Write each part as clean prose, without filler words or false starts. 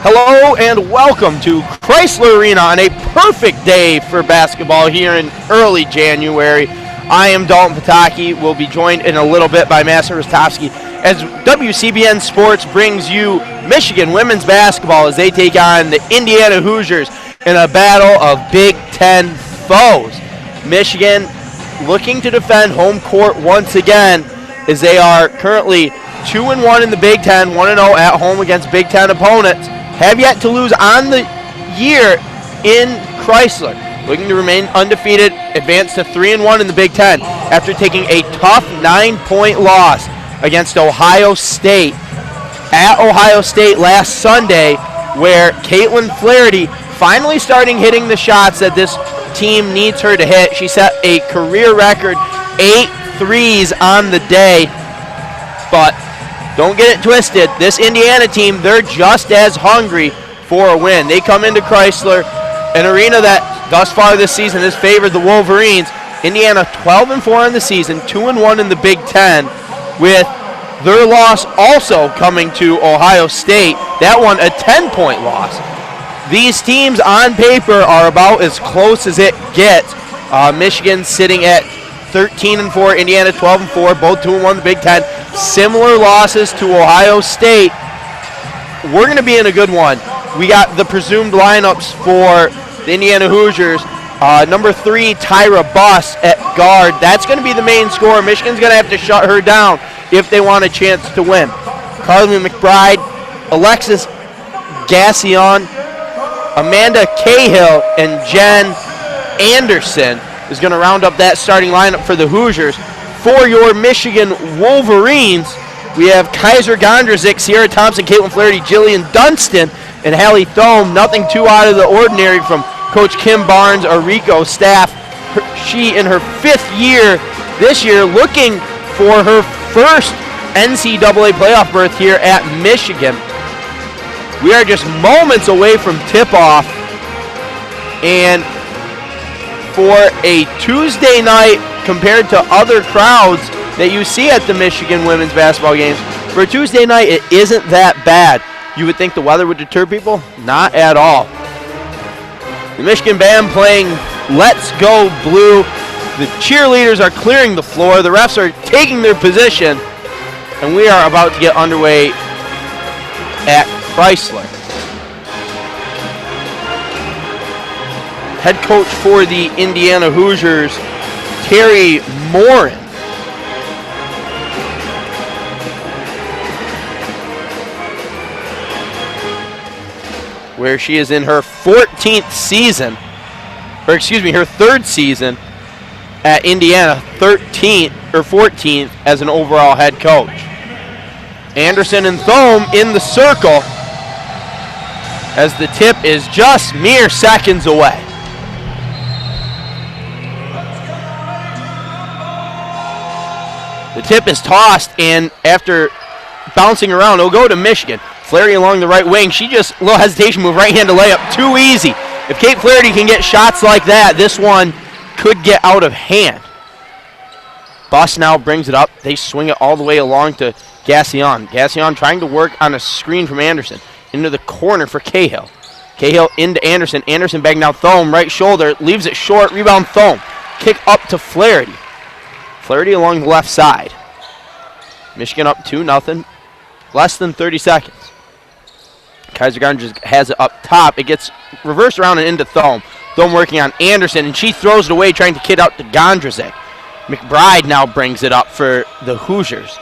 Hello and welcome to Chrysler Arena on a perfect day for basketball here in early January. I am Dalton Pataki. We'll be joined in a little bit by Master Rostovsky as WCBN Sports brings you Michigan women's basketball as they take on the Indiana Hoosiers in a battle of Big Ten foes. Michigan looking to defend home court once again as they are currently 2-1 in the Big Ten, 1-0 at home against Big Ten opponents. Have yet to lose on the year in Chrysler. Looking to remain undefeated, advance to 3-1 in the Big Ten after taking a tough 9-point loss against Ohio State at Ohio State last Sunday, where Caitlin Flaherty finally starting hitting the shots that this team needs her to hit. She set a career record 8 threes on the day, but don't get it twisted. This Indiana team, they're just as hungry for a win. They come into Chrysler, an arena that thus far this season has favored the Wolverines. Indiana 12-4 in the season, 2-1 in the Big Ten, with their loss also coming to Ohio State. That one a 10-point loss. These teams on paper are about as close as it gets. Michigan sitting at 13-4, Indiana 12-4, both 2-1 in the Big Ten. Similar losses to Ohio State. We're going to be in a good one. We got the presumed lineups for the Indiana Hoosiers. Number 3, Tyra Buss at guard. That's going to be the main scorer. Michigan's going to have to shut her down if they want a chance to win. Carly McBride, Alexis Gassion, Amanda Cahill, and Jen Anderson is going to round up that starting lineup for the Hoosiers. For your Michigan Wolverines, we have Kaiser Gondrazik, Sierra Thompson, Caitlin Flaherty, Jillian Dunstan, and Hallie Thome. Nothing too out of the ordinary from Coach Kim Barnes' Arico staff. She in her 5th year this year, looking for her first NCAA playoff berth here at Michigan. We are just moments away from tip-off, and for a Tuesday night, compared to other crowds that you see at the Michigan women's basketball games, for a Tuesday night, it isn't that bad. You would think the weather would deter people? Not at all. The Michigan band playing Let's Go Blue. The cheerleaders are clearing the floor. The refs are taking their position. And we are about to get underway at Chrysler. Head coach for the Indiana Hoosiers, Terry Morin. Where she is in her 14th season, her 3rd season at Indiana, 13th or 14th as an overall head coach. Anderson and Thome in the circle as the tip is just mere seconds away. The tip is tossed, and after bouncing around, it'll go to Michigan. Flaherty along the right wing. She just, a little hesitation move, right-handed layup, too easy. If Kate Flaherty can get shots like that, this one could get out of hand. Buss now brings it up. They swing it all the way along to Gassion. Gassion trying to work on a screen from Anderson. Into the corner for Cahill. Cahill into Anderson. Anderson back now. Thome, right shoulder, leaves it short. Rebound Thome. Kick up to Flaherty. Flaherty along the left side. Michigan up 2-0. Less than 30 seconds. Kaiser Gondrazik has it up top. It gets reversed around and into Thome. Thome working on Anderson, and she throws it away, trying to kid out to Gondrazik. McBride now brings it up for the Hoosiers.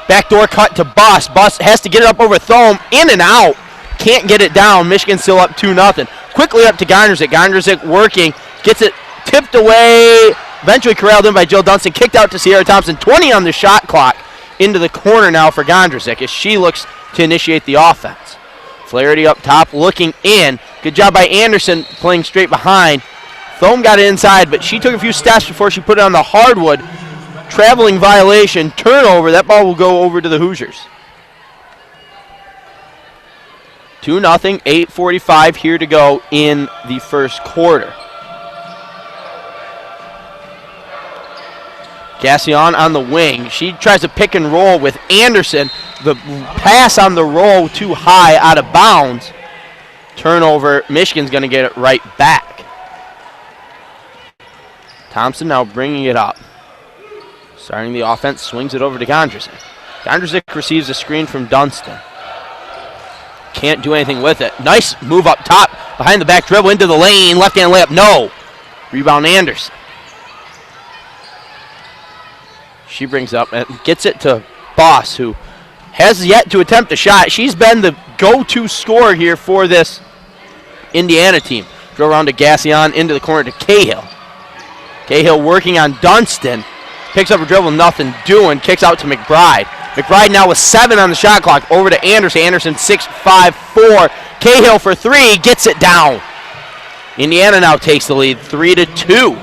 Backdoor cut to Buss. Buss has to get it up over Thome. In and out. Can't get it down. Michigan still up 2-0. Quickly up to Gondrazik. Gondrazik working. Gets it tipped away. Eventually corralled in by Jill Dunstan. Kicked out to Sierra Thompson. 20 on the shot clock. Into the corner now for Gondrazik as she looks to initiate the offense. Flaherty up top looking in. Good job by Anderson playing straight behind. Thome got it inside, but she took a few steps before she put it on the hardwood. Traveling violation. Turnover. That ball will go over to the Hoosiers. 2-0. 8:45 here to go in the first quarter. Gassion on the wing. She tries to pick and roll with Anderson. The pass on the roll too high, out of bounds. Turnover. Michigan's going to get it right back. Thompson now bringing it up. Starting the offense, swings it over to Gondrzik. Gondrzik receives a screen from Dunston. Can't do anything with it. Nice move up top. Behind the back dribble into the lane. Left-hand layup. No. Rebound Anderson. She brings up and gets it to Boss, who has yet to attempt a shot. She's been the go-to scorer here for this Indiana team. Drill around to Gassion, into the corner to Cahill. Cahill working on Dunston. Picks up a dribble, nothing doing. Kicks out to McBride. McBride now with 7 on the shot clock. Over to Anderson. Anderson 6-5-4. Cahill for 3. Gets it down. Indiana now takes the lead 3-2.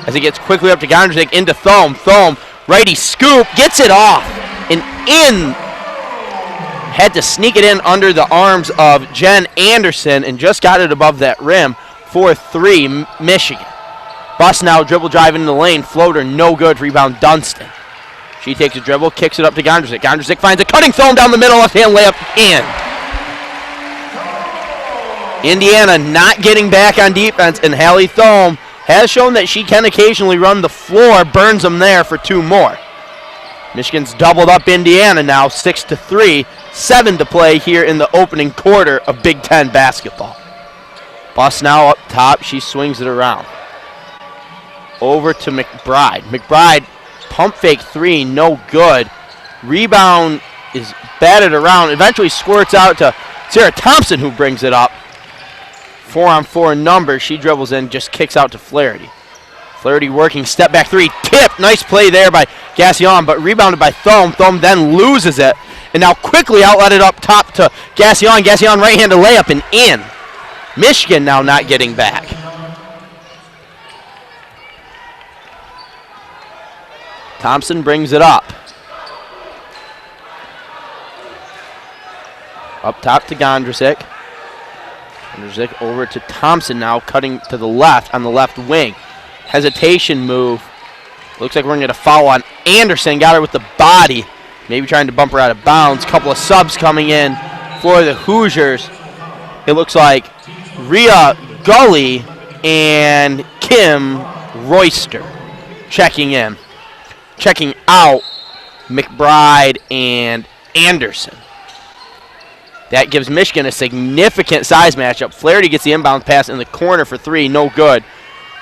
As it gets quickly up to Gondrzik into Thome. Thome, righty scoop. Gets it off. And in. Had to sneak it in under the arms of Jen Anderson and just got it above that rim for 3, Michigan. Bus now dribble drive into the lane. Floater, no good. Rebound Dunston. She takes a dribble, kicks it up to Gondrzik. Gondrzik finds a cutting Thome down the middle, left-hand layup in. Indiana not getting back on defense, and Hallie Thome has shown that she can occasionally run the floor, burns them there for 2 more. Michigan's doubled up Indiana now, 6-3, 7 to play here in the opening quarter of Big Ten basketball. Bus now up top, she swings it around. Over to McBride. McBride, pump fake 3, no good. Rebound is batted around, eventually squirts out to Sarah Thompson, who brings it up. 4-on-4 number, she dribbles in, just kicks out to Flaherty. Flaherty working, step back 3, tip, nice play there by Gassion, but rebounded by Thome. Thome then loses it, and now quickly outlet it up top to Gassion. Gassion right-handed layup and in. Michigan now not getting back. Thompson brings it up. Up top to Gondrzik. Gondrzik over to Thompson now, cutting to the left on the left wing. Hesitation move. Looks like we're going to get a foul on Anderson. Got her with the body. Maybe trying to bump her out of bounds. Couple of subs coming in for the Hoosiers. It looks like Rhea Gully and Kim Royster checking in. Checking out McBride and Anderson. That gives Michigan a significant size matchup. Flaherty gets the inbound pass in the corner for 3, no good.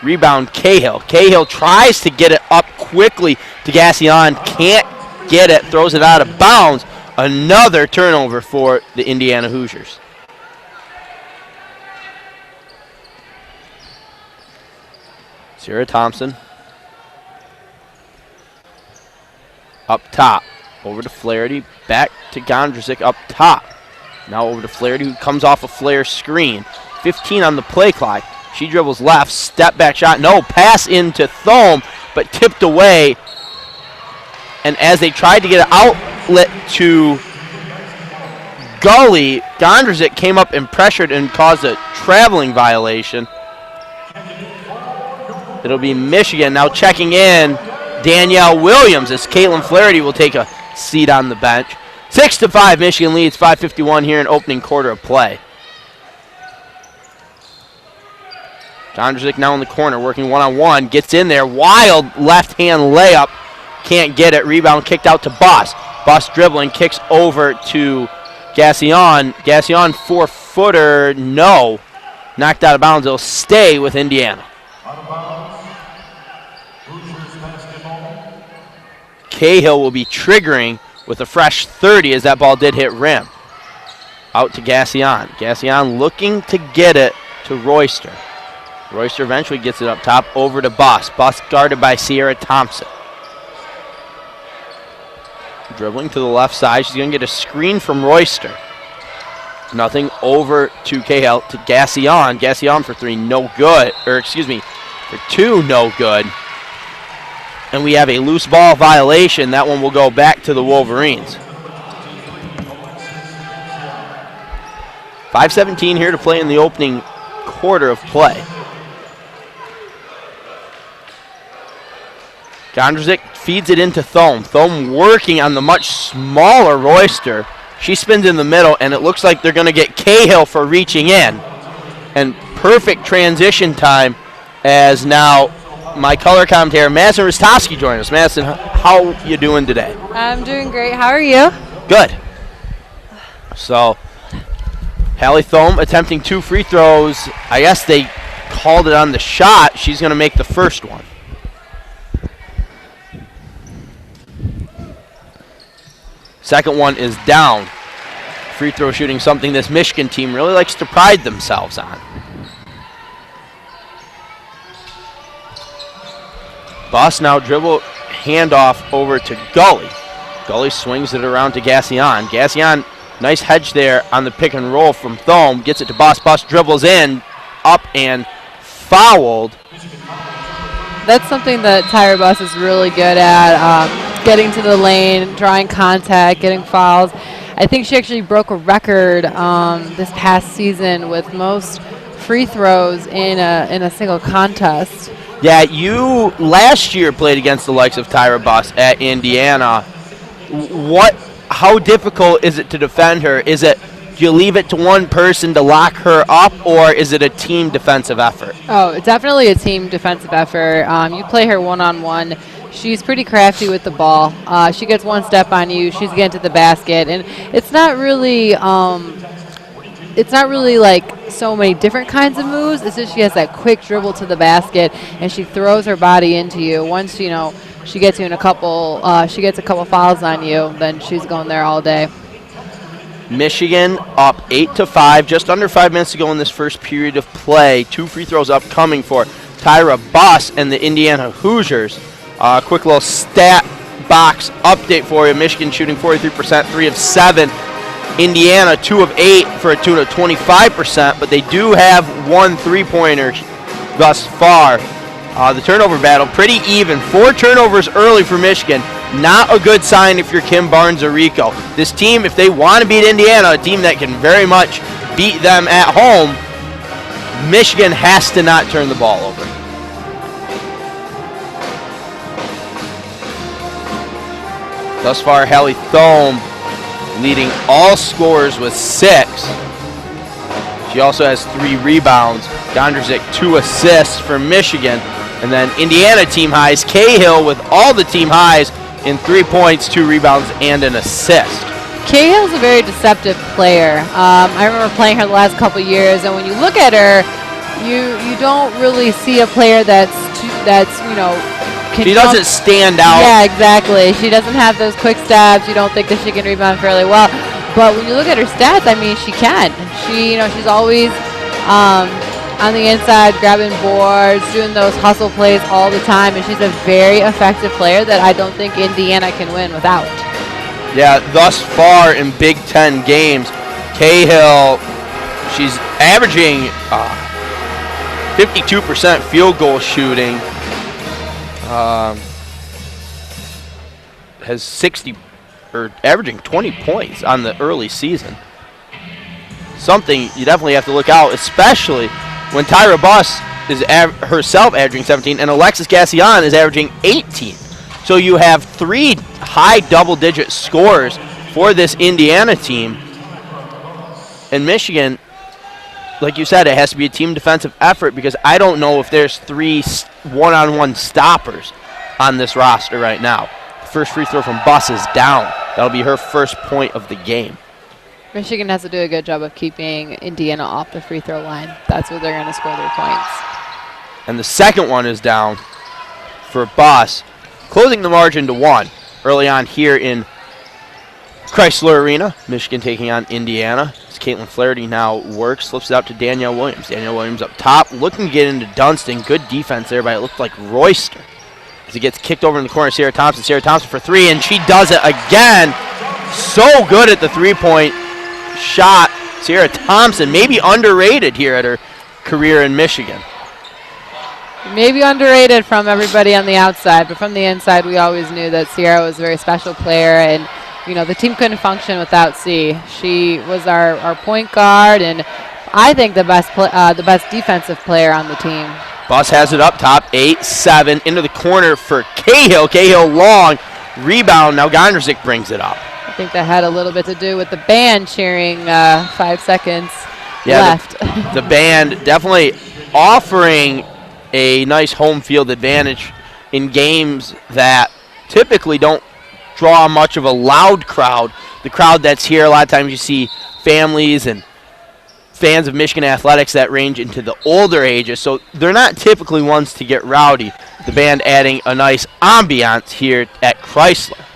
Rebound Cahill. Cahill tries to get it up quickly to Gassion. Can't get it, throws it out of bounds. Another turnover for the Indiana Hoosiers. Sarah Thompson. Up top, over to Flaherty, back to Gondrzik up top. Now over to Flaherty, who comes off a flare screen. 15 on the play clock. She dribbles left, step back shot, no, pass into Thome, but tipped away. And as they tried to get an outlet to Gully, Gondrzik came up and pressured and caused a traveling violation. It'll be Michigan now checking in. Danielle Williams, as Caitlin Flaherty will take a seat on the bench. 6-5, Michigan leads, 5:51 here in opening quarter of play. Gondrzik now in the corner, working one-on-one, gets in there, wild left-hand layup, can't get it, rebound kicked out to Boss. Boss dribbling, kicks over to Gassion. Gassion 4-footer, no. Knocked out of bounds, it'll stay with Indiana. Cahill will be triggering with a fresh 30 as that ball did hit rim. Out to Gassion. Gassion looking to get it to Royster. Royster eventually gets it up top over to Boss. Boss guarded by Sierra Thompson. Dribbling to the left side. She's going to get a screen from Royster. Nothing over to Cahill to Gassion. Gassion for 3, no good. Or excuse me, for 2, no good. And we have a loose ball violation. That one will go back to the Wolverines. 5:17 here to play in the opening quarter of play. Gondrzik feeds it into Thome. Thome working on the much smaller Royster. She spins in the middle, and it looks like they're going to get Cahill for reaching in. And perfect transition time as now my color commentator, Madison Rostovsky, joins us. Madison, how you doing today? I'm doing great. How are you? Good. So, Hallie Thome attempting 2 free throws. I guess they called it on the shot. She's going to make the first one. Second one is down. Free throw shooting, something this Michigan team really likes to pride themselves on. Buss now dribble handoff over to Gully. Gully swings it around to Gassion. Gassion, nice hedge there on the pick and roll from Thome. Gets it to Buss. Buss dribbles in, up and fouled. That's something that Tyra Buss is really good at, getting to the lane, drawing contact, getting fouls. I think she actually broke a record this past season with most free throws in a single contest. Yeah, you last year played against the likes of Tyra Buss at Indiana. How difficult is it to defend her? Do you leave it to one person to lock her up, or is it a team defensive effort? Oh, it's definitely a team defensive effort. You play her one-on-one. She's pretty crafty with the ball. She gets one step on you, she's getting to the basket, and it's not really like so many different kinds of moves. It's just she has that quick dribble to the basket, and she throws her body into you. Once she gets you in a couple fouls on you, then she's going there all day. Michigan up 8-5, just under 5 minutes to go in this first period of play. 2 free throws upcoming for Tyra Buss and the Indiana Hoosiers. Quick little stat box update for you. Michigan shooting 43%, 3 of 7. Indiana 2 of 8 for a tune of 25%, but they do have 1 3-pointer thus far. The turnover battle pretty even. 4 turnovers early for Michigan. Not a good sign if you're Kim Barnes-Arico. This team, if they want to beat Indiana, a team that can very much beat them at home, Michigan has to not turn the ball over. Thus far, Hallie Thome leading all scorers with 6. She also has 3 rebounds. Gondrzik 2 assists for Michigan. And then Indiana team highs. Cahill with all the team highs in 3 points, 2 rebounds, and an assist. Cahill's a very deceptive player. I remember playing her the last couple years, and when you look at her, you don't really see a player that's she doesn't stand out. Yeah, exactly. She doesn't have those quick stabs. You don't think that she can rebound fairly well. But when you look at her stats, I mean, she can. She's always on the inside, grabbing boards, doing those hustle plays all the time, and she's a very effective player that I don't think Indiana can win without. Yeah, thus far in Big Ten games, Cahill, she's averaging 52% field goal shooting. Has averaging 20 points on the early season. Something you definitely have to look out, especially when Tyra Buss is herself averaging 17 and Alexis Gassion is averaging 18. So you have 3 high double-digit scores for this Indiana team. And Michigan, like you said, it has to be a team defensive effort because I don't know if there's 3 one-on-one stoppers on this roster right now. The first free throw from Buss is down. That'll be her first point of the game. Michigan has to do a good job of keeping Indiana off the free throw line. That's where they're going to score their points. And the second one is down for Buss, closing the margin to 1 early on here in Chrysler Arena. Michigan taking on Indiana. As Caitlin Flaherty now works, slips it out to Danielle Williams. Danielle Williams up top, looking to get into Dunston. Good defense there by it looked like Royster. As it gets kicked over in the corner, Sarah Thompson. Sarah Thompson for 3, and she does it again. So good at the 3-point shot. Sarah Thompson, maybe underrated here at her career in Michigan. Maybe underrated from everybody on the outside, but from the inside, we always knew that Sierra was a very special player, and the team couldn't function without C. She was our point guard, and I think the best defensive player on the team. Buss has it up top, 8-7 into the corner for Cahill. Cahill long rebound. Now Gondrzik brings it up. think that had a little bit to do with the band cheering 5 seconds left. The band definitely offering a nice home field advantage in games that typically don't draw much of a loud crowd. The crowd that's here, a lot of times you see families and fans of Michigan athletics that range into the older ages, so they're not typically ones to get rowdy. The band adding a nice ambiance here at Chrysler.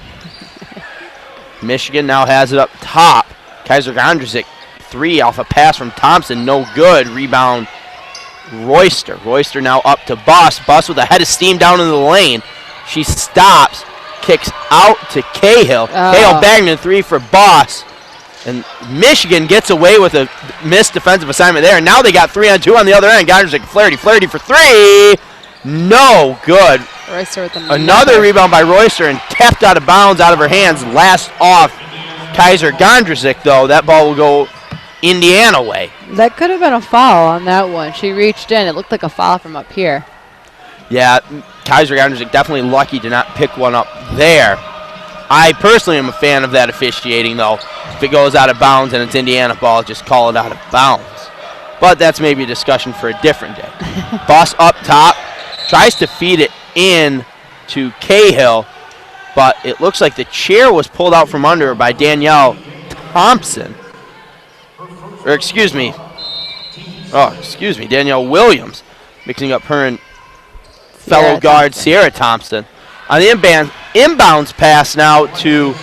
Michigan now has it up top. Kaiser Gondrzik, 3 off a pass from Thompson, no good. Rebound, Royster. Royster now up to Buss. Buss with a head of steam down in the lane. She stops, kicks out to Cahill. Cahill bagging a 3 for Buss. And Michigan gets away with a missed defensive assignment there. And now they got 3-on-2 on the other end. Gondrzik, Flaherty for 3. No good. Royster with another rebound by Royster and tapped out of bounds out of her hands. Last off Kaiser Gondrzik, though. That ball will go Indiana way. That could have been a foul on that one. She reached in. It looked like a foul from up here. Yeah, Kaiser Gondrzik definitely lucky to not pick one up there. I personally am a fan of that officiating, though. If it goes out of bounds and it's Indiana ball, just call it out of bounds. But that's maybe a discussion for a different day. Buss up top, tries to feed it in to Cahill, but it looks like the chair was pulled out from under her by Danielle Thompson. Or excuse me, Danielle Williams, mixing up her and fellow guard Sierra Thompson. On the inbounds pass now to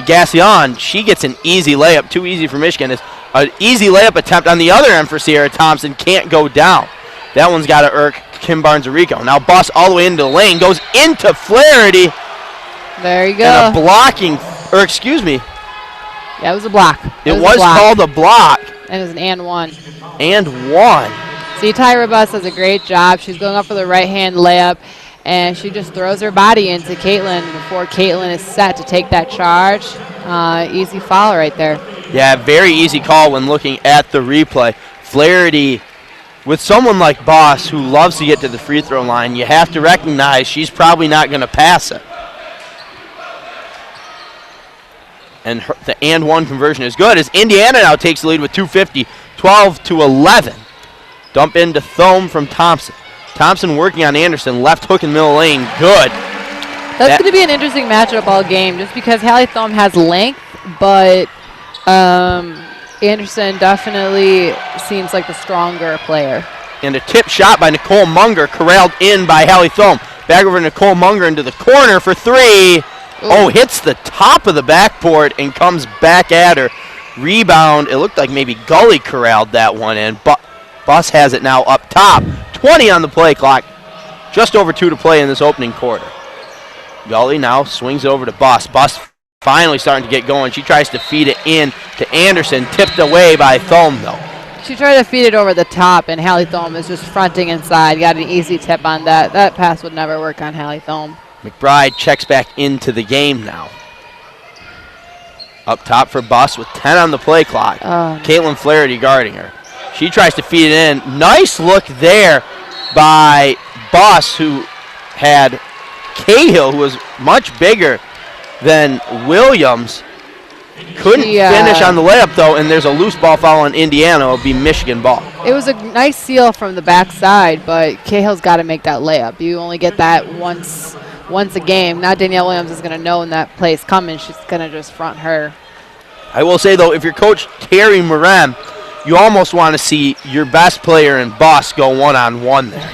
Gassion. She gets an easy layup, too easy for Michigan. It's an easy layup attempt on the other end for Sierra Thompson, can't go down. That one's got to irk Kim Barnes-Arico. Now Buss all the way into the lane, goes into Flaherty. There you go. And a blocking, yeah, it was a block. It was called a block. And it was an and one. See, Tyra Buss does a great job. She's going up for the right-hand layup, and she just throws her body into Caitlin before Caitlin is set to take that charge. Easy foul right there. Yeah, very easy call when looking at the replay. Flaherty, with someone like Buss who loves to get to the free throw line, you have to recognize she's probably not going to pass it. And the and one conversion is good as Indiana now takes the lead with 2:50, 12-11. Dump into Thome from Thompson. Thompson working on Anderson, left hook in middle lane, good. That's going to be an interesting matchup all game just because Hallie Thome has length, but Anderson definitely seems like the stronger player. And a tip shot by Nicole Munger, corralled in by Hallie Thome. Back over to Nicole Munger into the corner for 3. Ooh. Oh, hits the top of the backboard and comes back at her. Rebound, it looked like maybe Gully corralled that one in, but Buss has it now up top. 20 on the play clock. Just over 2 to play in this opening quarter. Gully now swings it over to Buss. Buss finally starting to get going. She tries to feed it in to Anderson. Tipped away by Thome, though. She tried to feed it over the top, and Hallie Thome is just fronting inside. Got an easy tip on that. That pass would never work on Hallie Thome. McBride checks back into the game now. Up top for Buss with 10 on the play clock. Caitlin Flaherty guarding her. She tries to feed it in. Nice look there by Buss, who had Cahill, who was much bigger than Williams. Couldn't finish on the layup, though, and there's a loose ball foul on Indiana. It'll be Michigan ball. It was a nice seal from the backside, but Cahill's got to make that layup. You only get that once a game. Now Danielle Williams is going to know when that play's coming. She's going to just front her. I will say, though, if you're Coach Terry Moran, you almost want to see your best player in Buss go one-on-one there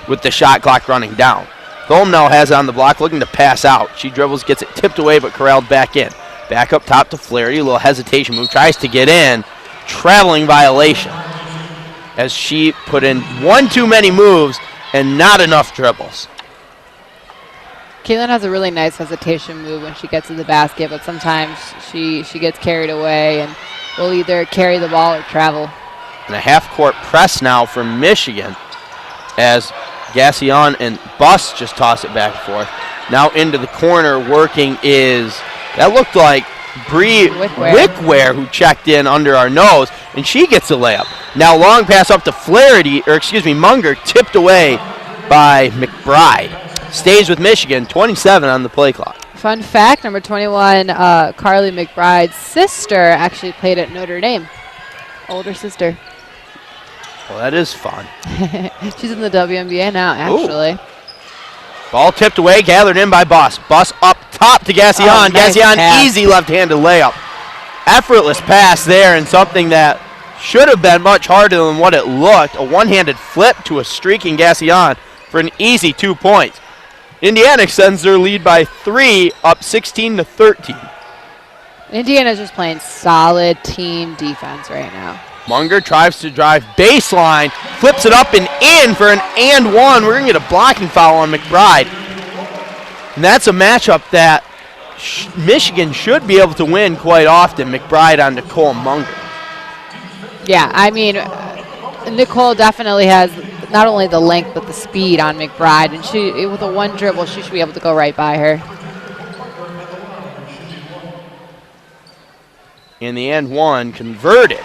with the shot clock running down. Thome now has it on the block, looking to pass out. She dribbles, gets it tipped away, but corralled back in. Back up top to Flaherty, a little hesitation move, tries to get in. Traveling violation as she put in one too many moves and not enough dribbles. Caitlin has a really nice hesitation move when she gets to the basket, but sometimes she gets carried away and will either carry the ball or travel. And a half-court press now for Michigan as Gassion and Buss just toss it back and forth. Now into the corner working is, that looked like Bree Wickware, who checked in under our nose, and she gets a layup. Now long pass up to Munger, tipped away by McBride. Stays with Michigan, 27 on the play clock. Fun fact, number 21, Carly McBride's sister actually played at Notre Dame. Older sister. Well, that is fun. She's in the WNBA now, actually. Ooh. Ball tipped away, gathered in by Buss. Buss up top to Gassion. Oh, nice Gassion, pass. easy left-handed layup. Effortless pass there, and something that should have been much harder than what it looked. A one-handed flip to a streaking Gassion for an easy 2 points. Indiana extends their lead by 3, up 16-13. Indiana's just playing solid team defense right now. Munger tries to drive baseline, flips it up and in for an and one. We're going to get a blocking foul on McBride. And that's a matchup that Michigan should be able to win quite often. McBride on Nicole Munger. Yeah, I mean, Nicole definitely has not only the length but the speed on McBride, and she, with a one dribble, she should be able to go right by her. In the end one, converted.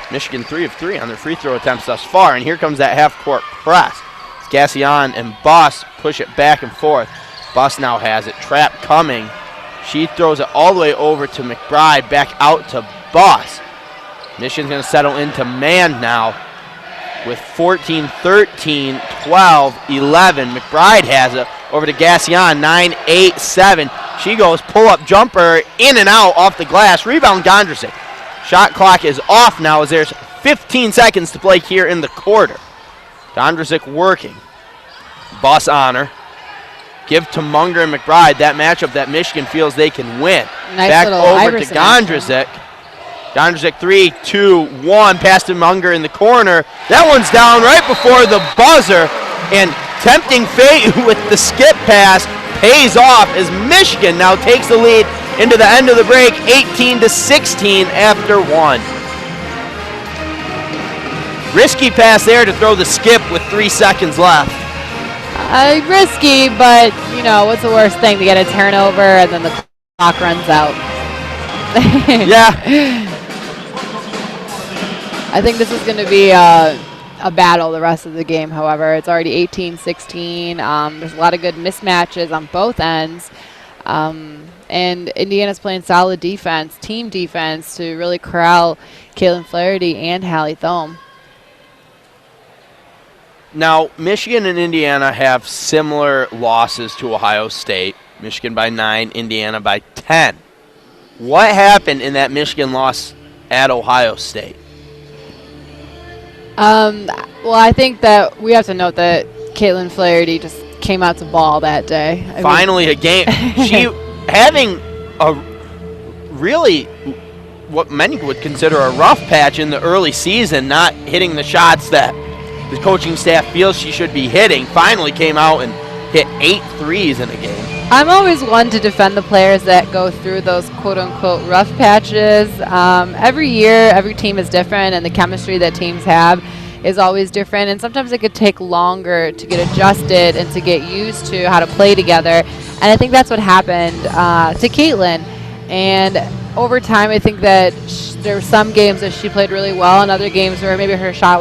Michigan 3 of 3 on their free throw attempts thus far, and here comes that half-court press. Gassion and Buss push it back and forth. Buss now has it, trap coming. She throws it all the way over to McBride, back out to Buss. Michigan's going to settle into man now with 14, 13, 12, 11. McBride has it over to Gassion, 9, 8, 7. She goes pull-up jumper, in and out off the glass. Rebound Gondresick. Shot clock is off now as there's 15 seconds to play here in the quarter. Gondresick working. Buss on her. Give to Munger and McBride, that matchup that Michigan feels they can win. Nice back little over Iverson to Gondresick. Gondresick 3, 2, 1. Pass to Munger in the corner. That one's down right before the buzzer. And tempting fate with the skip pass pays off as Michigan now takes the lead into the end of the break, 18-16 after 1. Risky pass there to throw the skip with 3 seconds left. Risky, but, you know, what's the worst thing? To get a turnover and then the clock runs out. Yeah. I think this is going to be a battle the rest of the game, however. It's already 18-16. There's a lot of good mismatches on both ends. And Indiana's playing solid defense, team defense, to really corral Caitlin Flaherty and Hallie Thome. Now, Michigan and Indiana have similar losses to Ohio State. Michigan by 9, Indiana by 10. What happened in that Michigan loss at Ohio State? Well, I think that we have to note that Caitlin Flaherty just came out to ball that day. Finally, a game. She having a really what many would consider a rough patch in the early season, not hitting the shots that the coaching staff feels she should be hitting, finally came out and hit 8 threes in a game. I'm always one to defend the players that go through those quote-unquote rough patches. Every year, every team is different, and the chemistry that teams have is always different, and sometimes it could take longer to get adjusted and to get used to how to play together. And I think that's what happened to Caitlin. And over time, I think that there were some games that she played really well, and other games where maybe her shot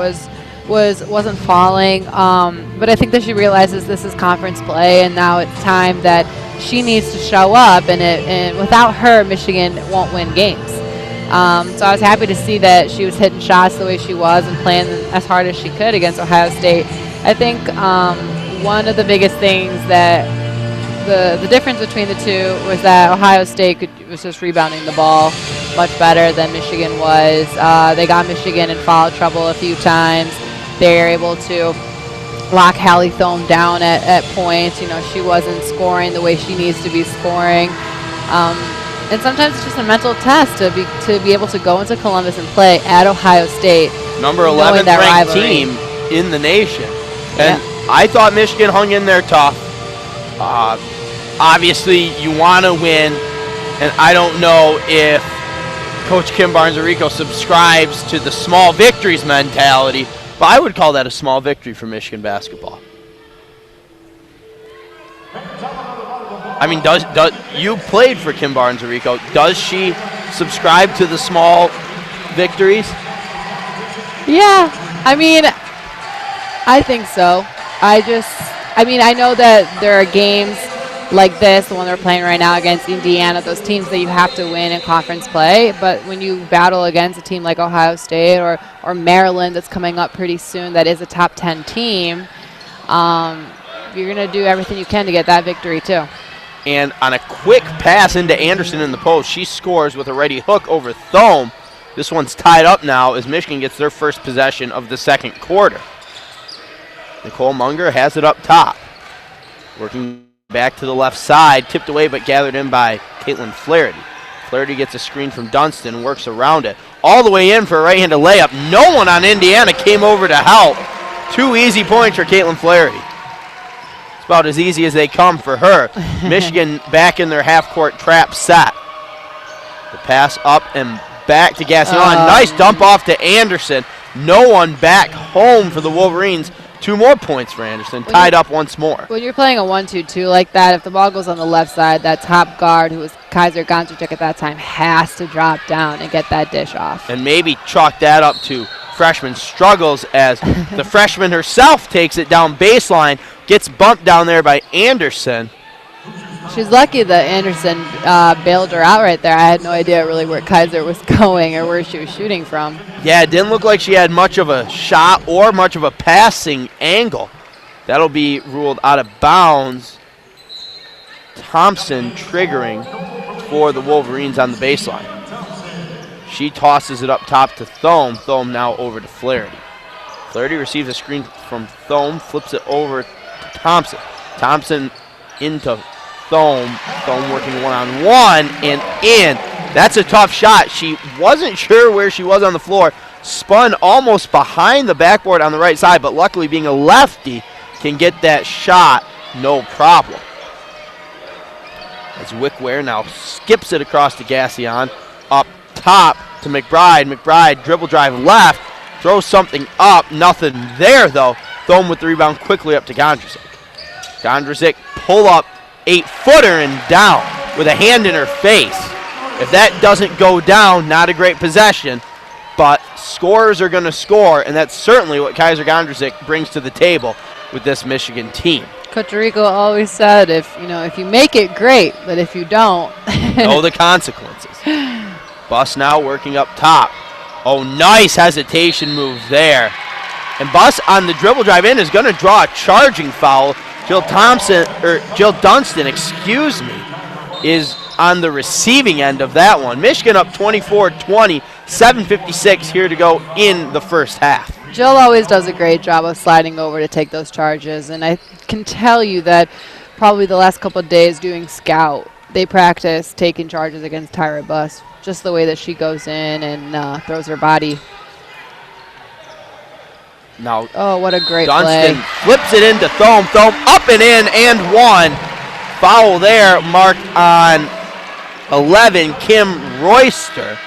wasn't falling. But I think that she realizes this is conference play, and now it's time that she needs to show up. And without her, Michigan won't win games. So I was happy to see that she was hitting shots the way she was and playing as hard as she could against Ohio State. I think one of the biggest things that the difference between the two was that Ohio State was just rebounding the ball much better than Michigan was. They got Michigan in foul trouble a few times. They were able to lock Hallie Thome down at points. You know, she wasn't scoring the way she needs to be scoring. And sometimes it's just a mental test to be able to go into Columbus and play at Ohio State. Number 11th ranked team in the nation. And I thought Michigan hung in there tough. Obviously, you want to win, and I don't know if Coach Kim Barnes-Arico subscribes to the small victories mentality, but I would call that a small victory for Michigan basketball. I mean, does you played for Kim Barnes-Arico? Does she subscribe to the small victories? Yeah, I mean, I think so. I know that there are games like this, the one they're playing right now against Indiana, those teams that you have to win in conference play. But when you battle against a team like Ohio State or Maryland that's coming up pretty soon that is a top 10 team, you're going to do everything you can to get that victory too. And on a quick pass into Anderson in the post, she scores with a ready hook over Thome. This one's tied up now as Michigan gets their first possession of the second quarter. Nicole Munger has it up top. Working back to the left side, tipped away but gathered in by Caitlin Flaherty. Flaherty gets a screen from Dunston, works around it. All the way in for a right-handed layup. No one on Indiana came over to help. 2 easy points for Caitlin Flaherty. It's about as easy as they come for her. Michigan back in their half-court trap set. The pass up and back to Gassian. Nice dump off to Anderson. No one back home for the Wolverines. 2 more points for Anderson, tied up once more. When you're playing a 1-2-2 like that, if the ball goes on the left side, that top guard, who was Kaiser Gondrzik at that time, has to drop down and get that dish off. And maybe chalk that up to freshman struggles as the freshman herself takes it down baseline, gets bumped down there by Anderson. She's lucky that Anderson bailed her out right there. I had no idea really where Kaiser was going or where she was shooting from. Yeah, it didn't look like she had much of a shot or much of a passing angle. That'll be ruled out of bounds. Thompson triggering for the Wolverines on the baseline. She tosses it up top to Thome. Thome now over to Flaherty. Flaherty receives a screen from Thome, flips it over to Thompson. Thompson into Thome working one-on-one and in. That's a tough shot. She wasn't sure where she was on the floor. Spun almost behind the backboard on the right side, but luckily being a lefty can get that shot no problem. As Wickware now skips it across to Gassian. Up top to McBride. McBride dribble drive left. Throws something up. Nothing there though. Thome with the rebound quickly up to Gondrzik. Gondrzik pull up 8-footer and down with a hand in her face. If that doesn't go down, not a great possession, but scorers are going to score, and that's certainly what Kaiser Gondrzik brings to the table with this Michigan team. Coach Rico always said, if you make it, great, but if you don't, know the consequences. Buss now working up top. Oh, nice hesitation move there. And Buss on the dribble drive in is going to draw a charging foul. Jill Dunston, is on the receiving end of that one. Michigan up 24-20, 7:56 here to go in the first half. Jill always does a great job of sliding over to take those charges, and I can tell you that probably the last couple of days doing scout, they practice taking charges against Tyra Buss, just the way that she goes in and throws her body. Now, oh, what a great Dunston play. Flips it into Thome. Thome up and in and one. Foul there marked on 11, Kim Royster.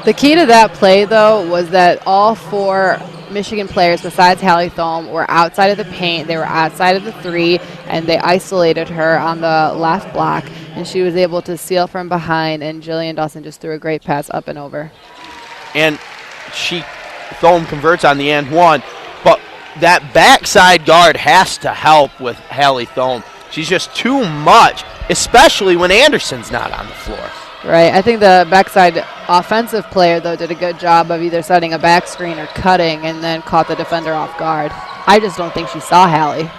The key to that play, though, was that all 4 Michigan players besides Hallie Thome were outside of the paint. They were outside of the 3, and they isolated her on the left block, and she was able to seal from behind, and Jillian Dawson just threw a great pass up and over. And Thome converts on the end one, but that backside guard has to help with Hallie Thome. She's just too much, especially when Anderson's not on the floor. Right. I think the backside offensive player, though, did a good job of either setting a back screen or cutting and then caught the defender off guard. I just don't think she saw Hallie.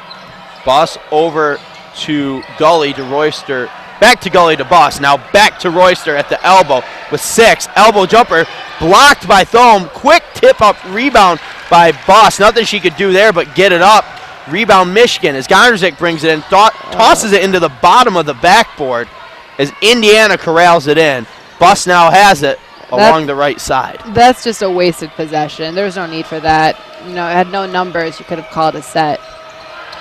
Buss over to Gully to Royster. Back to Gully to Buss. Now back to Royster at the elbow with 6. Elbow jumper blocked by Thome. Quick tip-up rebound by Buss. Nothing she could do there but get it up. Rebound Michigan as Gondrzik brings it in. Tosses it into the bottom of the backboard as Indiana corrals it in. Buss now has it along the right side. That's just a wasted possession. There's no need for that. It had no numbers. You could have called a set.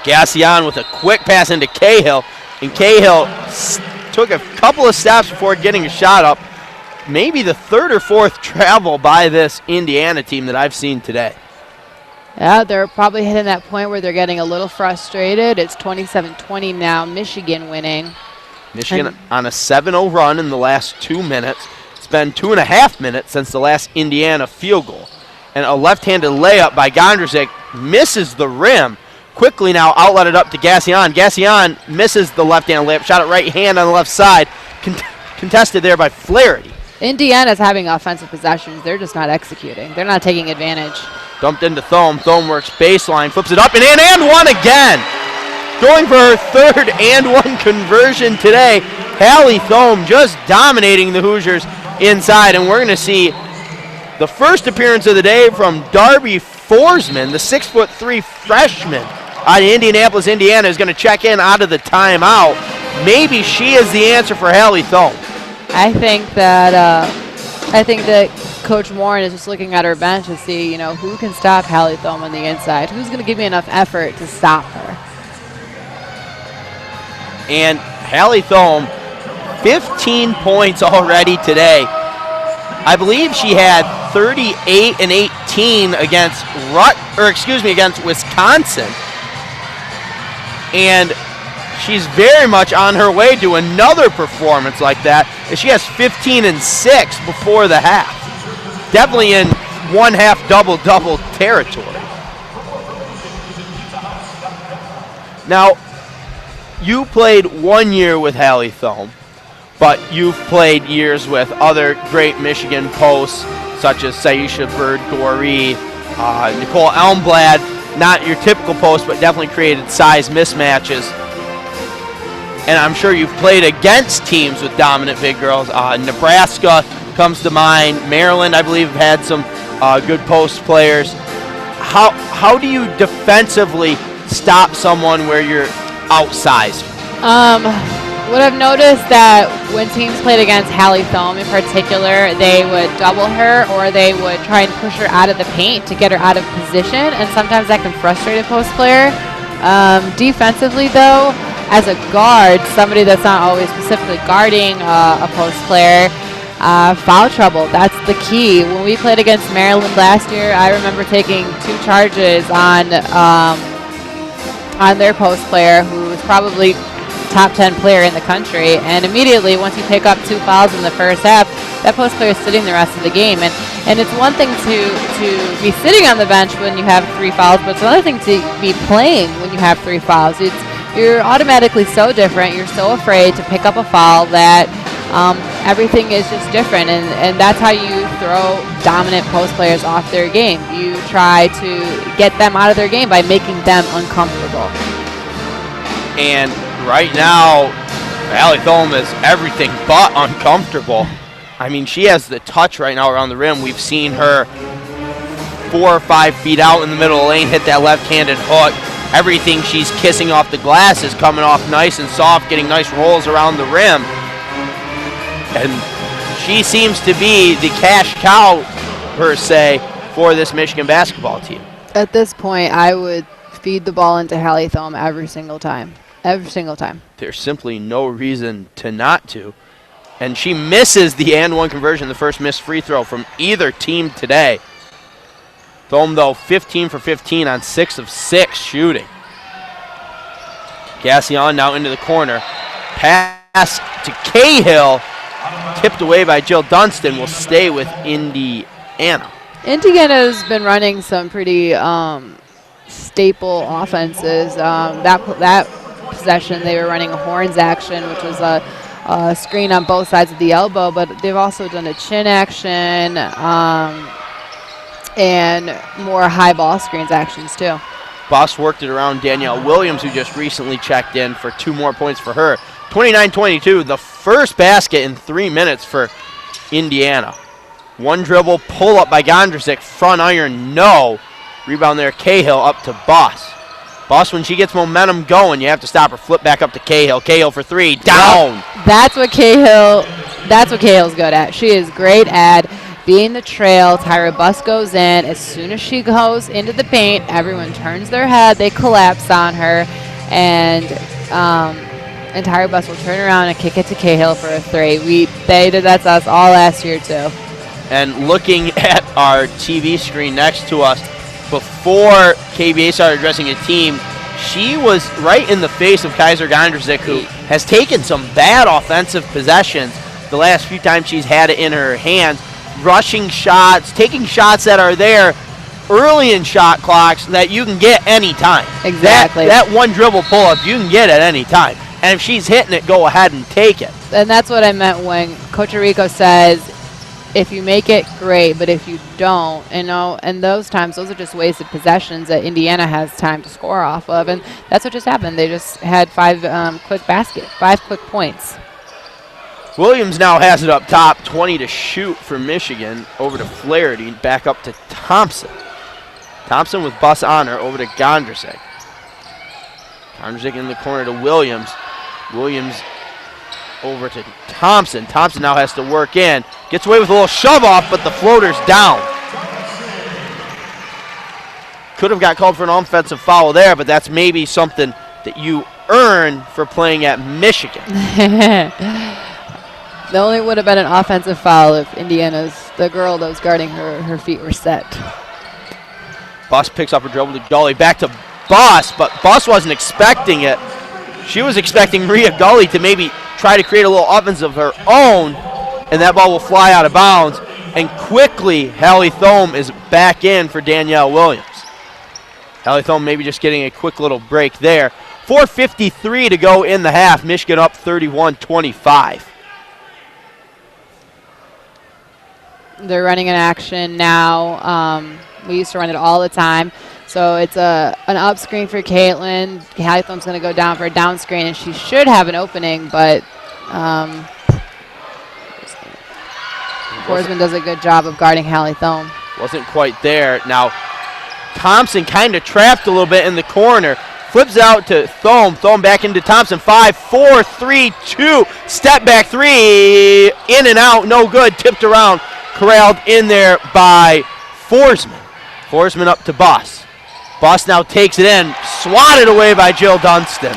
Gassian with a quick pass into Cahill. And Cahill took a couple of steps before getting a shot up. Maybe the 3rd or 4th travel by this Indiana team that I've seen today. Yeah, they're probably hitting that point where they're getting a little frustrated. It's 27-20 now, Michigan winning. Michigan on a 7-0 run in the last 2 minutes. It's been 2.5 minutes since the last Indiana field goal. And a left-handed layup by Gondrzik misses the rim. quickly now outletted up to Gassion. Gassion misses the left-hand layup, shot it right hand on the left side, contested there by Flaherty. Indiana's having offensive possessions. They're just not executing. They're not taking advantage. Dumped into Thome. Thome works baseline, flips it up, and one again. Going for her third and one conversion today. Hallie Thome just dominating the Hoosiers inside, and we're going to see the first appearance of the day from Darby Forsman, the 6'3" freshman out of Indianapolis, Indiana, is going to check in out of the timeout. Maybe she is the answer for Hallie Thome. I think that Coach Warren is just looking at her bench to see, who can stop Hallie Thome on the inside. Who's going to give me enough effort to stop her? And Hallie Thome, 15 points already today. I believe she had 38 and 18 against against Wisconsin. And she's very much on her way to another performance like that. And she has 15 and 6 before the half. Definitely in one half double-double territory. Now, you played 1 year with Hallie Thome, but you've played years with other great Michigan posts, such as Saisha Bird-Goree, Nicole Elmblad. Not your typical post, but definitely created size mismatches. And I'm sure you've played against teams with dominant big girls. Nebraska comes to mind. Maryland, I believe, had some good post players. How do you defensively stop someone where you're outsized? What I've noticed that when teams played against Hallie Thome in particular, they would double her or they would try and push her out of the paint to get her out of position, and sometimes that can frustrate a post player. Defensively, though, as a guard, somebody that's not always specifically guarding a post player, foul trouble, that's the key. When we played against Maryland last year, I remember taking 2 charges on their post player, who was probably top 10 player in the country, and immediately once you pick up 2 fouls in the first half, that post player is sitting the rest of the game. And it's one thing to be sitting on the bench when you have 3 fouls, but it's another thing to be playing when you have 3 fouls. You're automatically so different. You're so afraid to pick up a foul that everything is just different, and that's how you throw dominant post players off their game. You try to get them out of their game by making them uncomfortable. And right now, Hallie Thome is everything but uncomfortable. I mean, she has the touch right now around the rim. We've seen her 4 or 5 feet out in the middle of the lane hit that left-handed hook. Everything she's kissing off the glass is coming off nice and soft, getting nice rolls around the rim. And she seems to be the cash cow, per se, for this Michigan basketball team. At this point, I would feed the ball into Hallie Thome every single time. Every single time. There's simply no reason to not to. And she misses the and one conversion, the first missed free throw from either team today. Thome, though, 15 for 15 on 6 of 6 shooting. Gassion now into the corner. Pass to Cahill. Tipped away by Jill Dunston. Will stay with Indiana. Indiana's been running some pretty staple offenses. That possession, they were running a horns action, which was a screen on both sides of the elbow, but they've also done a chin action and more high ball screens actions too. Boss worked it around Danielle Williams, who just recently checked in for 2 more points for her. 29-22, the first basket in 3 minutes for Indiana. 1 dribble, pull up by Gondrzik, front iron, no. Rebound there, Cahill up to Boss. Boss, when she gets momentum going, you have to stop her. Flip back up to Cahill. Cahill for 3, down. That's what Cahill's good at. She is great at being the trail. Tyra Buss goes in. As soon as she goes into the paint, everyone turns their head. They collapse on her, and Tyra Buss will turn around and kick it to Cahill for a 3. They did that to us all last year too. And looking at our TV screen next to us, before KBA started addressing a team, she was right in the face of Kaiser Gondrzik, who has taken some bad offensive possessions the last few times she's had it in her hands, rushing shots, taking shots that are there, early in shot clocks that you can get any time. Exactly. That one dribble pull-up you can get at any time. And if she's hitting it, go ahead and take it. And that's what I meant when Coach Rico says, if you make it, great, but if you don't, and those times, those are just wasted possessions that Indiana has time to score off of, and that's what just happened. They just had 5 quick points. Williams now has it up top, 20 to shoot for Michigan, over to Flaherty, back up to Thompson. Thompson with Buss on her, over to Gondrzik. Gondrzik in the corner to Williams. Williams over to Thompson. Thompson now has to work in. Gets away with a little shove off, but the floater's down. Could have got called for an offensive foul there, but that's maybe something that you earn for playing at Michigan. The only would have been an offensive foul if the girl that was guarding her feet were set. Buss picks up her dribble to Gully. Back to Buss, but Buss wasn't expecting it. She was expecting Maria Gully to maybe try to create a little offense of her own, and that ball will fly out of bounds. And quickly, Hallie Thome is back in for Danielle Williams. Hallie Thome maybe just getting a quick little break there. 4:53 to go in the half. Michigan up 31-25. They're running an action now. We used to run it all the time. So it's an up screen for Caitlin. Hallie Thome's going to go down for a down screen, and she should have an opening, but Forsman does a good job of guarding Hallie Thome. Wasn't quite there. Now, Thompson kind of trapped a little bit in the corner. Flips out to Thome. Thome back into Thompson. 5, 4, 3, 2. Step back 3. In and out. No good. Tipped around. Corralled in there by Forsman. Forsman up to Buss. Buss now takes it in. Swatted away by Jill Dunston.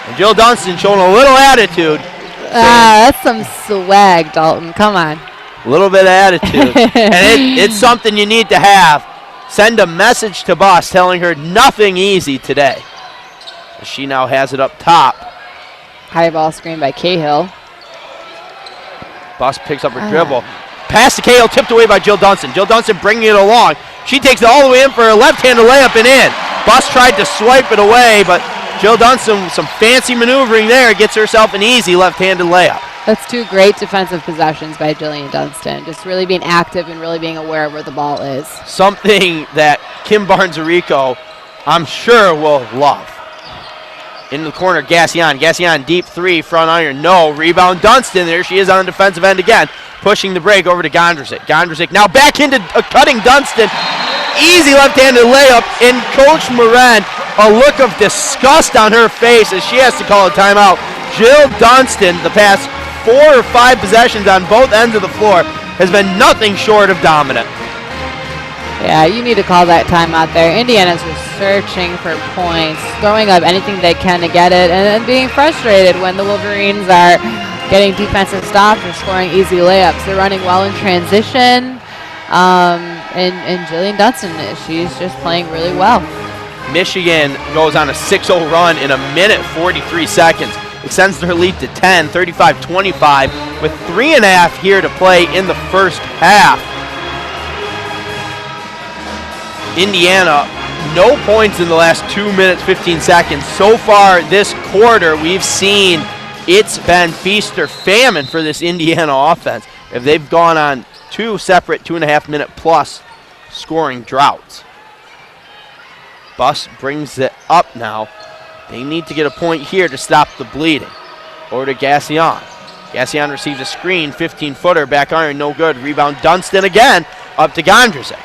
And Jill Dunston showing a little attitude. That's some swag, Dalton. Come on. A little bit of attitude. And it's something you need to have. Send a message to Buss telling her nothing easy today. She now has it up top. High ball screen by Cahill. Buss picks up her dribble. Pass to Cahill, tipped away by Jill Dunston. Jill Dunston bringing it along. She takes it all the way in for a left-handed layup and in. Buss tried to swipe it away, but Jill Dunston, some fancy maneuvering there, gets herself an easy left-handed layup. That's 2 great defensive possessions by Jillian Dunston. Just really being active and really being aware of where the ball is. Something that Kim Barnes-Arico, I'm sure, will love. In the corner, Gassion. Gassion, deep 3, front iron, no. Rebound, Dunston. There she is on the defensive end again. Pushing the break over to Gondrzik. Gondrzik now back into cutting Dunston. Easy left-handed layup. And Coach Moran, a look of disgust on her face as she has to call a timeout. Jill Dunston, the past 4 or 5 possessions on both ends of the floor, has been nothing short of dominant. Yeah, you need to call that timeout there. Indiana's just searching for points, throwing up anything they can to get it, and then being frustrated when the Wolverines are getting defensive stops or scoring easy layups. They're running well in transition, and Jillian Dunston, she's just playing really well. Michigan goes on a 6-0 run in 1:43 seconds. Extends their lead to 10, 35-25, with 3.5 here to play in the first half. Indiana, no points in the last 2 minutes, 15 seconds. So far this quarter, we've seen it's been feast or famine for this Indiana offense. If they've gone on 2 separate 2.5-minute plus scoring droughts. Buss brings it up now. They need to get a point here to stop the bleeding. Over to Gassion. Gassion receives a screen, 15-footer, back iron, no good. Rebound, Dunston again, up to Gondrzik.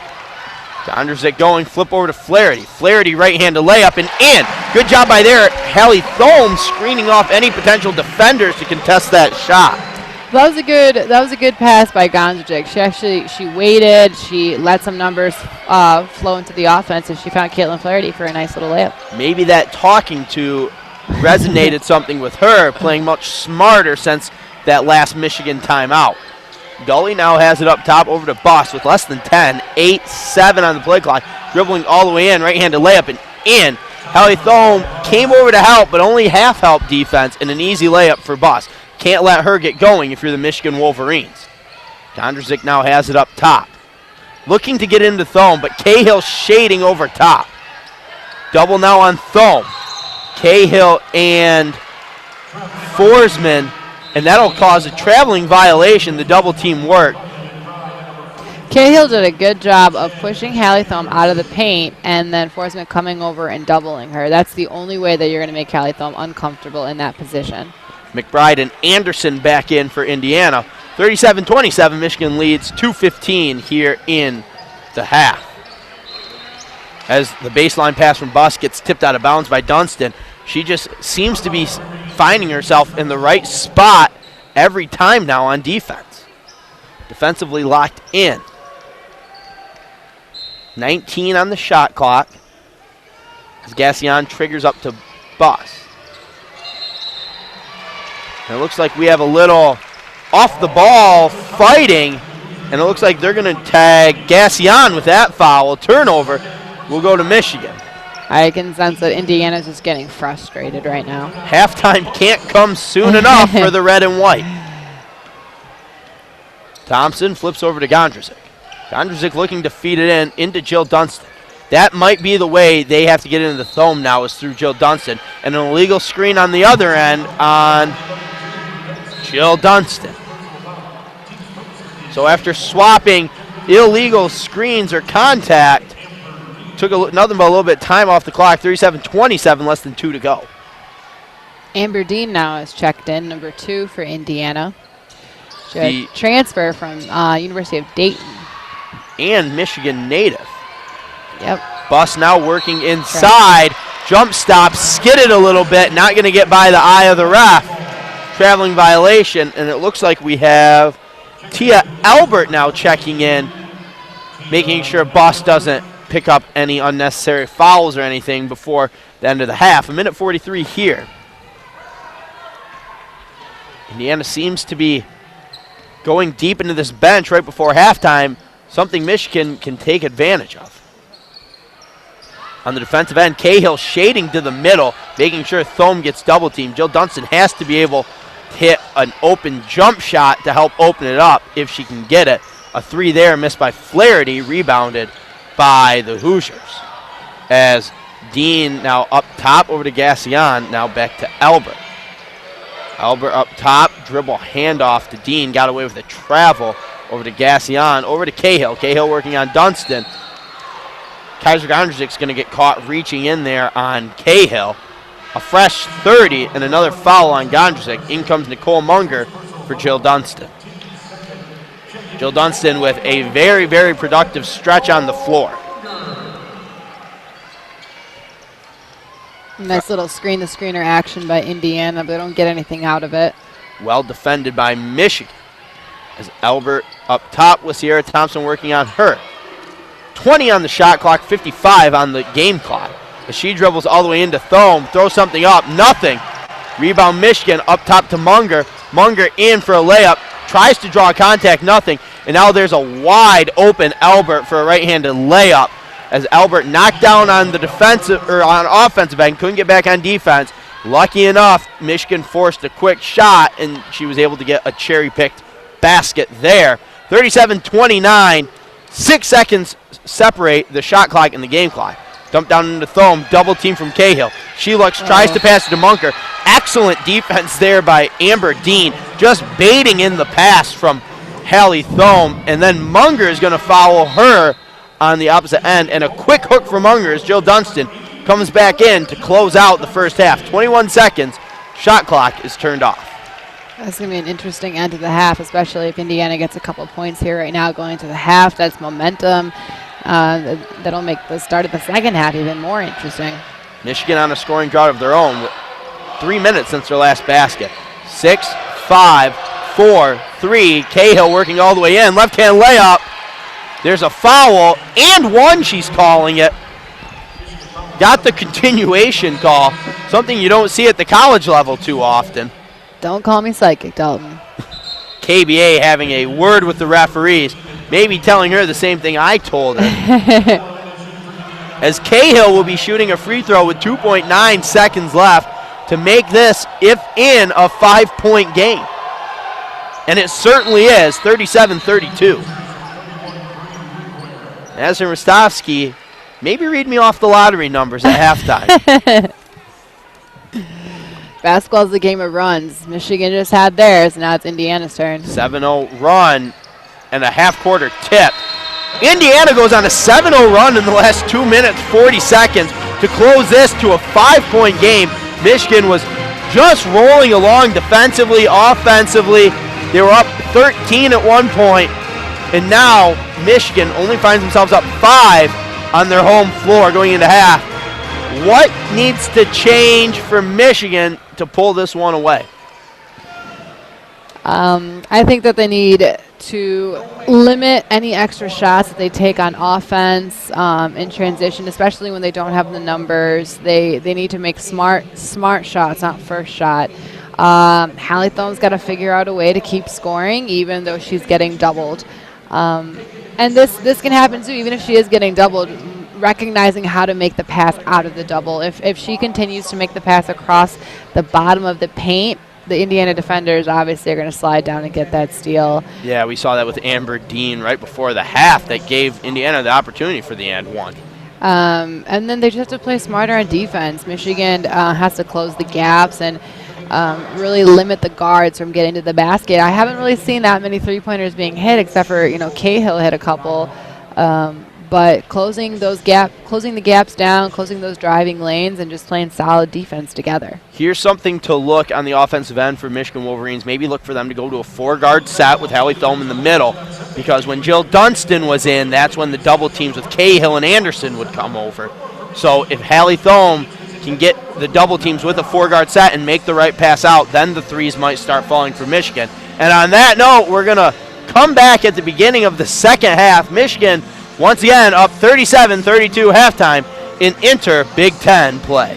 Gondrzik going, flip over to Flaherty. Flaherty right-handed layup and in. Good job by there. Hallie Thome screening off any potential defenders to contest that shot. That was a good pass by Gondrzik. She waited. She let some numbers flow into the offense, and she found Caitlin Flaherty for a nice little layup. Maybe that talking to resonated something with her, playing much smarter since that last Michigan timeout. Gully now has it up top over to Buss with less than 10, 8-7 on the play clock, dribbling all the way in, right-handed layup and in. Hallie Thome came over to help, but only half help defense and an easy layup for Buss. Can't let her get going if you're the Michigan Wolverines. Gondrzik now has it up top. looking to get into Thome, but Cahill shading over top. Double now on Thome. Cahill and Forsman, and that'll cause a traveling violation, the double team work. Cahill did a good job of pushing Hallie Thome out of the paint and then Forsman coming over and doubling her. That's the only way that you're going to make Hallie Thome uncomfortable in that position. McBride and Anderson back in for Indiana. 37-27, Michigan leads 2:15 here in the half. As the baseline pass from Buss gets tipped out of bounds by Dunston, she just seems to be finding herself in the right spot every time now on defense. Defensively locked in. 19 on the shot clock as Gassion triggers up to Buss. And it looks like we have a little off the ball fighting, and it looks like they're going to tag Gassion with that foul. Turnover will go to Michigan. I can sense that Indiana's just getting frustrated right now. Halftime can't come soon enough for the red and white. Thompson flips over to Gondrzik. Gondrzik looking to feed it into Jill Dunston. That might be the way they have to get into the Thome now, is through Jill Dunston. And an illegal screen on the other end on Jill Dunston. So after swapping illegal screens or contact, took nothing but a little bit of time off the clock. 37-27, less than 2 to go. Amber Dean now is checked in, number 2 for Indiana. She had a transfer from University of Dayton. And Michigan native. Yep. Buss now working inside. Jump stop, skidded a little bit, not going to get by the eye of the ref. Traveling violation, and it looks like we have Tia Albert now checking in, making sure Buss doesn't pick up any unnecessary fouls or anything before the end of the half. 1:43 here. Indiana seems to be going deep into this bench right before halftime, something Michigan can take advantage of. On the defensive end, Cahill shading to the middle, making sure Thome gets double teamed. Jill Dunston has to be able to hit an open jump shot to help open it up if she can get it. A 3 there, missed by Flaherty, rebounded by the Hoosiers. As Dean now up top over to Gassion, now back to Albert. Albert up top, dribble handoff to Dean, got away with a travel over to Gassion, over to Cahill. Cahill working on Dunston. Kaiser Gondrzik's going to get caught reaching in there on Cahill. A fresh 30 and another foul on Gondzik. In comes Nicole Munger for Jill Dunston. Jill Dunston with a very, very productive stretch on the floor. Nice little screen-to-screener action by Indiana, but they don't get anything out of it. Well defended by Michigan. As Albert up top with Sierra Thompson working on her. 20 on the shot clock, 55 on the game clock. As she dribbles all the way into Thome, throws something up, nothing. Rebound Michigan up top to Munger. Munger in for a layup, tries to draw contact, nothing. And now there's a wide open Albert for a right-handed layup. As Albert knocked down on the defensive or on offensive end, couldn't get back on defense. Lucky enough, Michigan forced a quick shot, and she was able to get a cherry-picked basket there. 37-29, 6 seconds separate the shot clock and the game clock. Dump down into Thome, double team from Cahill. She looks, tries to pass it to Munker. Excellent defense there by Amber Dean, just baiting in the pass from Hallie Thome, and then Munger is going to foul her on the opposite end, and a quick hook for Munger as Jill Dunston comes back in to close out the first half. 21 seconds, shot clock is turned off. That's going to be an interesting end to the half, especially if Indiana gets a couple points here right now going into the half. That's momentum. That'll make the start of the second half even more interesting. Michigan on a scoring drought of their own with 3 minutes since their last basket. 6, 5, 4, 3. Cahill working all the way in. Left-hand layup. There's a foul, and one, she's calling it. Got the continuation call, something you don't see at the college level too often. Don't call me psychic, Dalton. KBA having a word with the referees, maybe telling her the same thing I told her. As Cahill will be shooting a free throw with 2.9 seconds left to make this, if in, a 5-point game. And it certainly is, 37-32. As in Rostovsky, maybe read me off the lottery numbers at halftime. Basketball is a game of runs. Michigan just had theirs. Now it's Indiana's turn. 7-0 run and a half-quarter tip. Indiana goes on a 7-0 run in the last 2 minutes, 40 seconds to close this to a 5-point game. Michigan was just rolling along defensively, offensively. They were up 13 at one point, and now Michigan only finds themselves up 5 on their home floor going into half. What needs to change for Michigan to pull this one away? I think that they need to limit any extra shots that they take on offense in transition, especially when they don't have the numbers. They need to make smart shots, not first shot. Hallie Thome's got to figure out a way to keep scoring, even though she's getting doubled. And this can happen too, even if she is getting doubled. Recognizing how to make the pass out of the double. If she continues to make the pass across the bottom of the paint, the Indiana defenders obviously are going to slide down and get that steal. Yeah, we saw that with Amber Dean right before the half that gave Indiana the opportunity for the and one. And then they just have to play smarter on defense. Michigan has to close the gaps and really limit the guards from getting to the basket. I haven't really seen that many three-pointers being hit, except for Cahill hit a couple. But closing the gaps down, closing those driving lanes, and just playing solid defense together. Here's something to look on the offensive end for Michigan Wolverines. Maybe look for them to go to a 4-guard set with Hallie Thome in the middle, because when Jill Dunstan was in, that's when the double teams with Cahill and Anderson would come over. So if Hallie Thome can get the double teams with a 4-guard set and make the right pass out, then the threes might start falling for Michigan. And on that note, we're going to come back at the beginning of the second half. Michigan once again up 37-32 halftime in Inter-Big Ten play.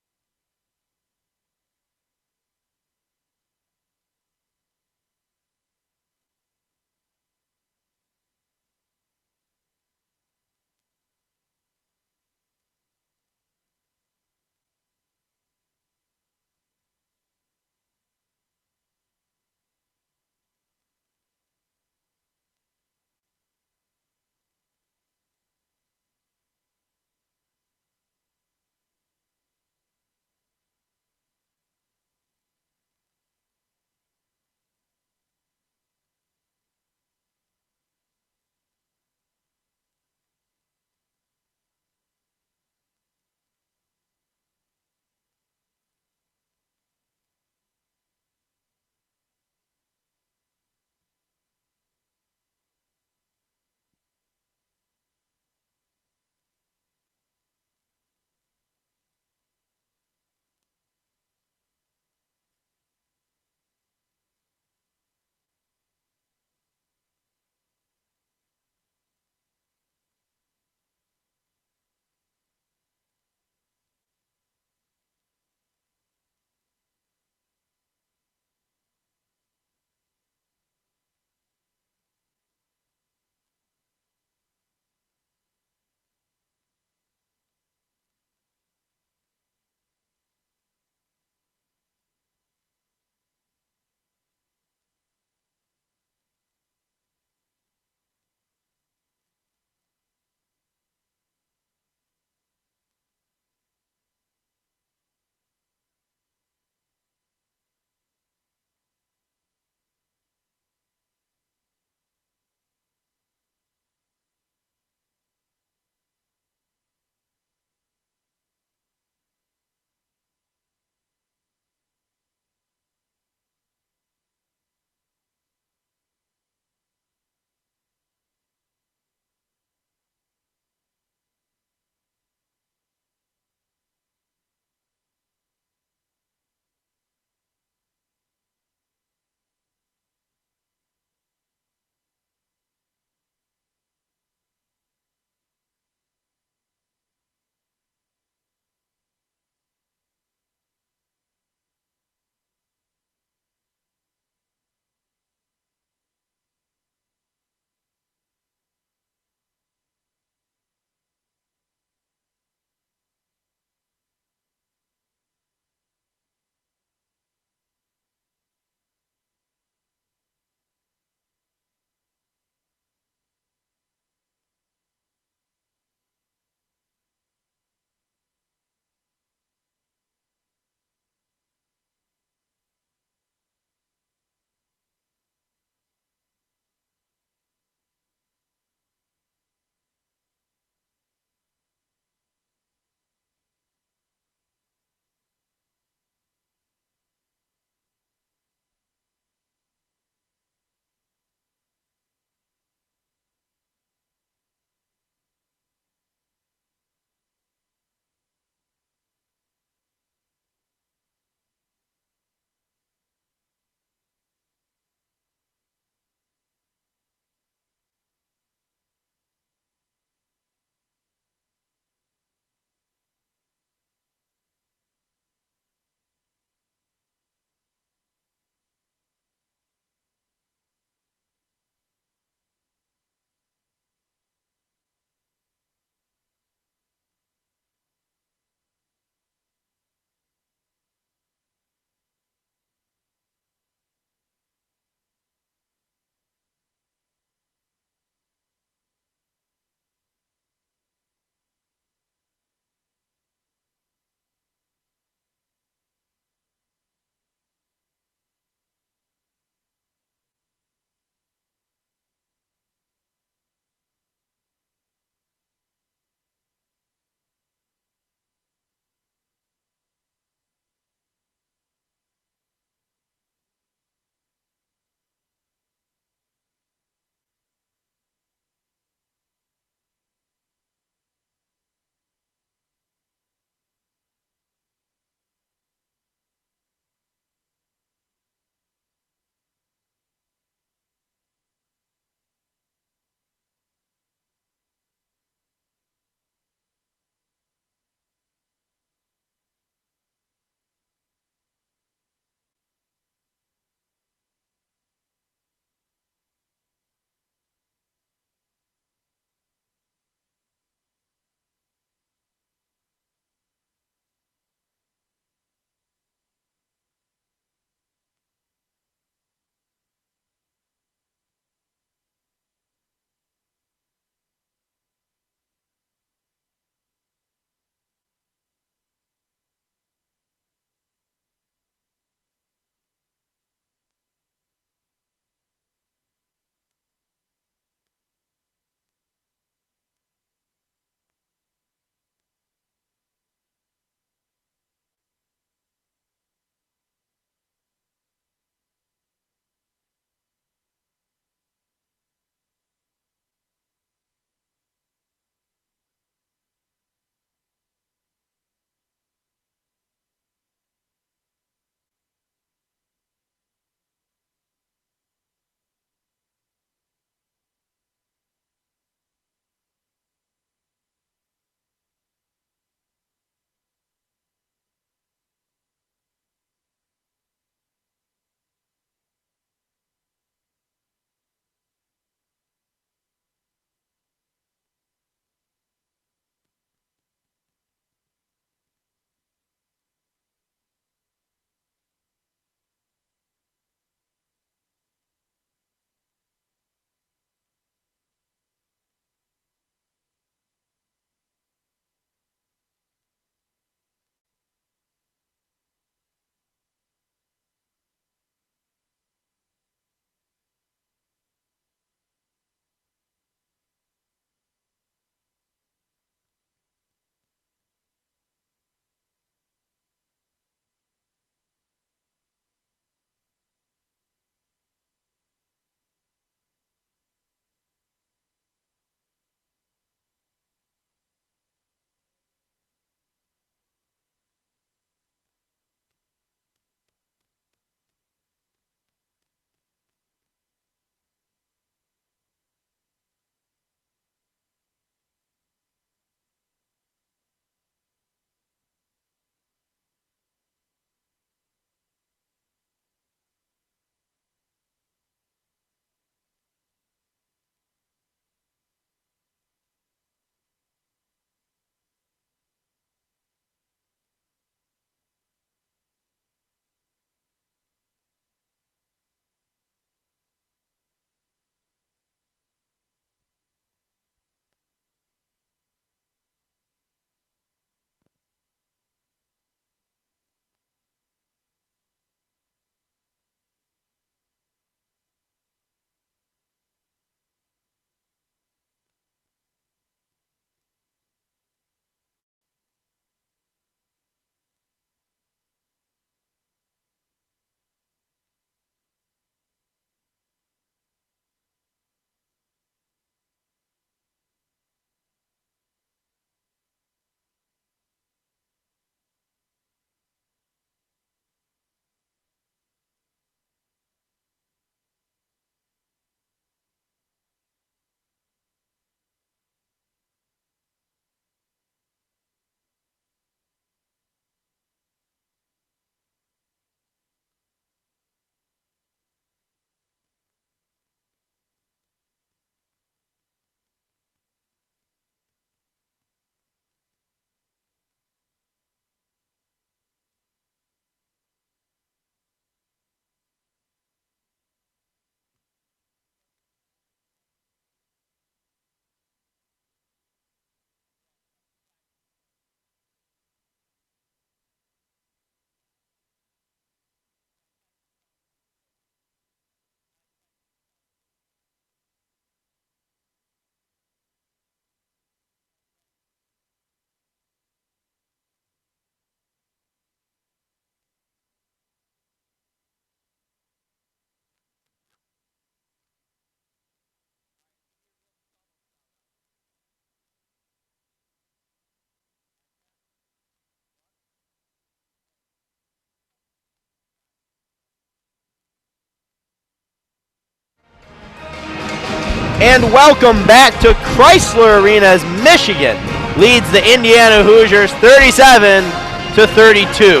And welcome back to Chrysler Arena as Michigan leads the Indiana Hoosiers 37-32.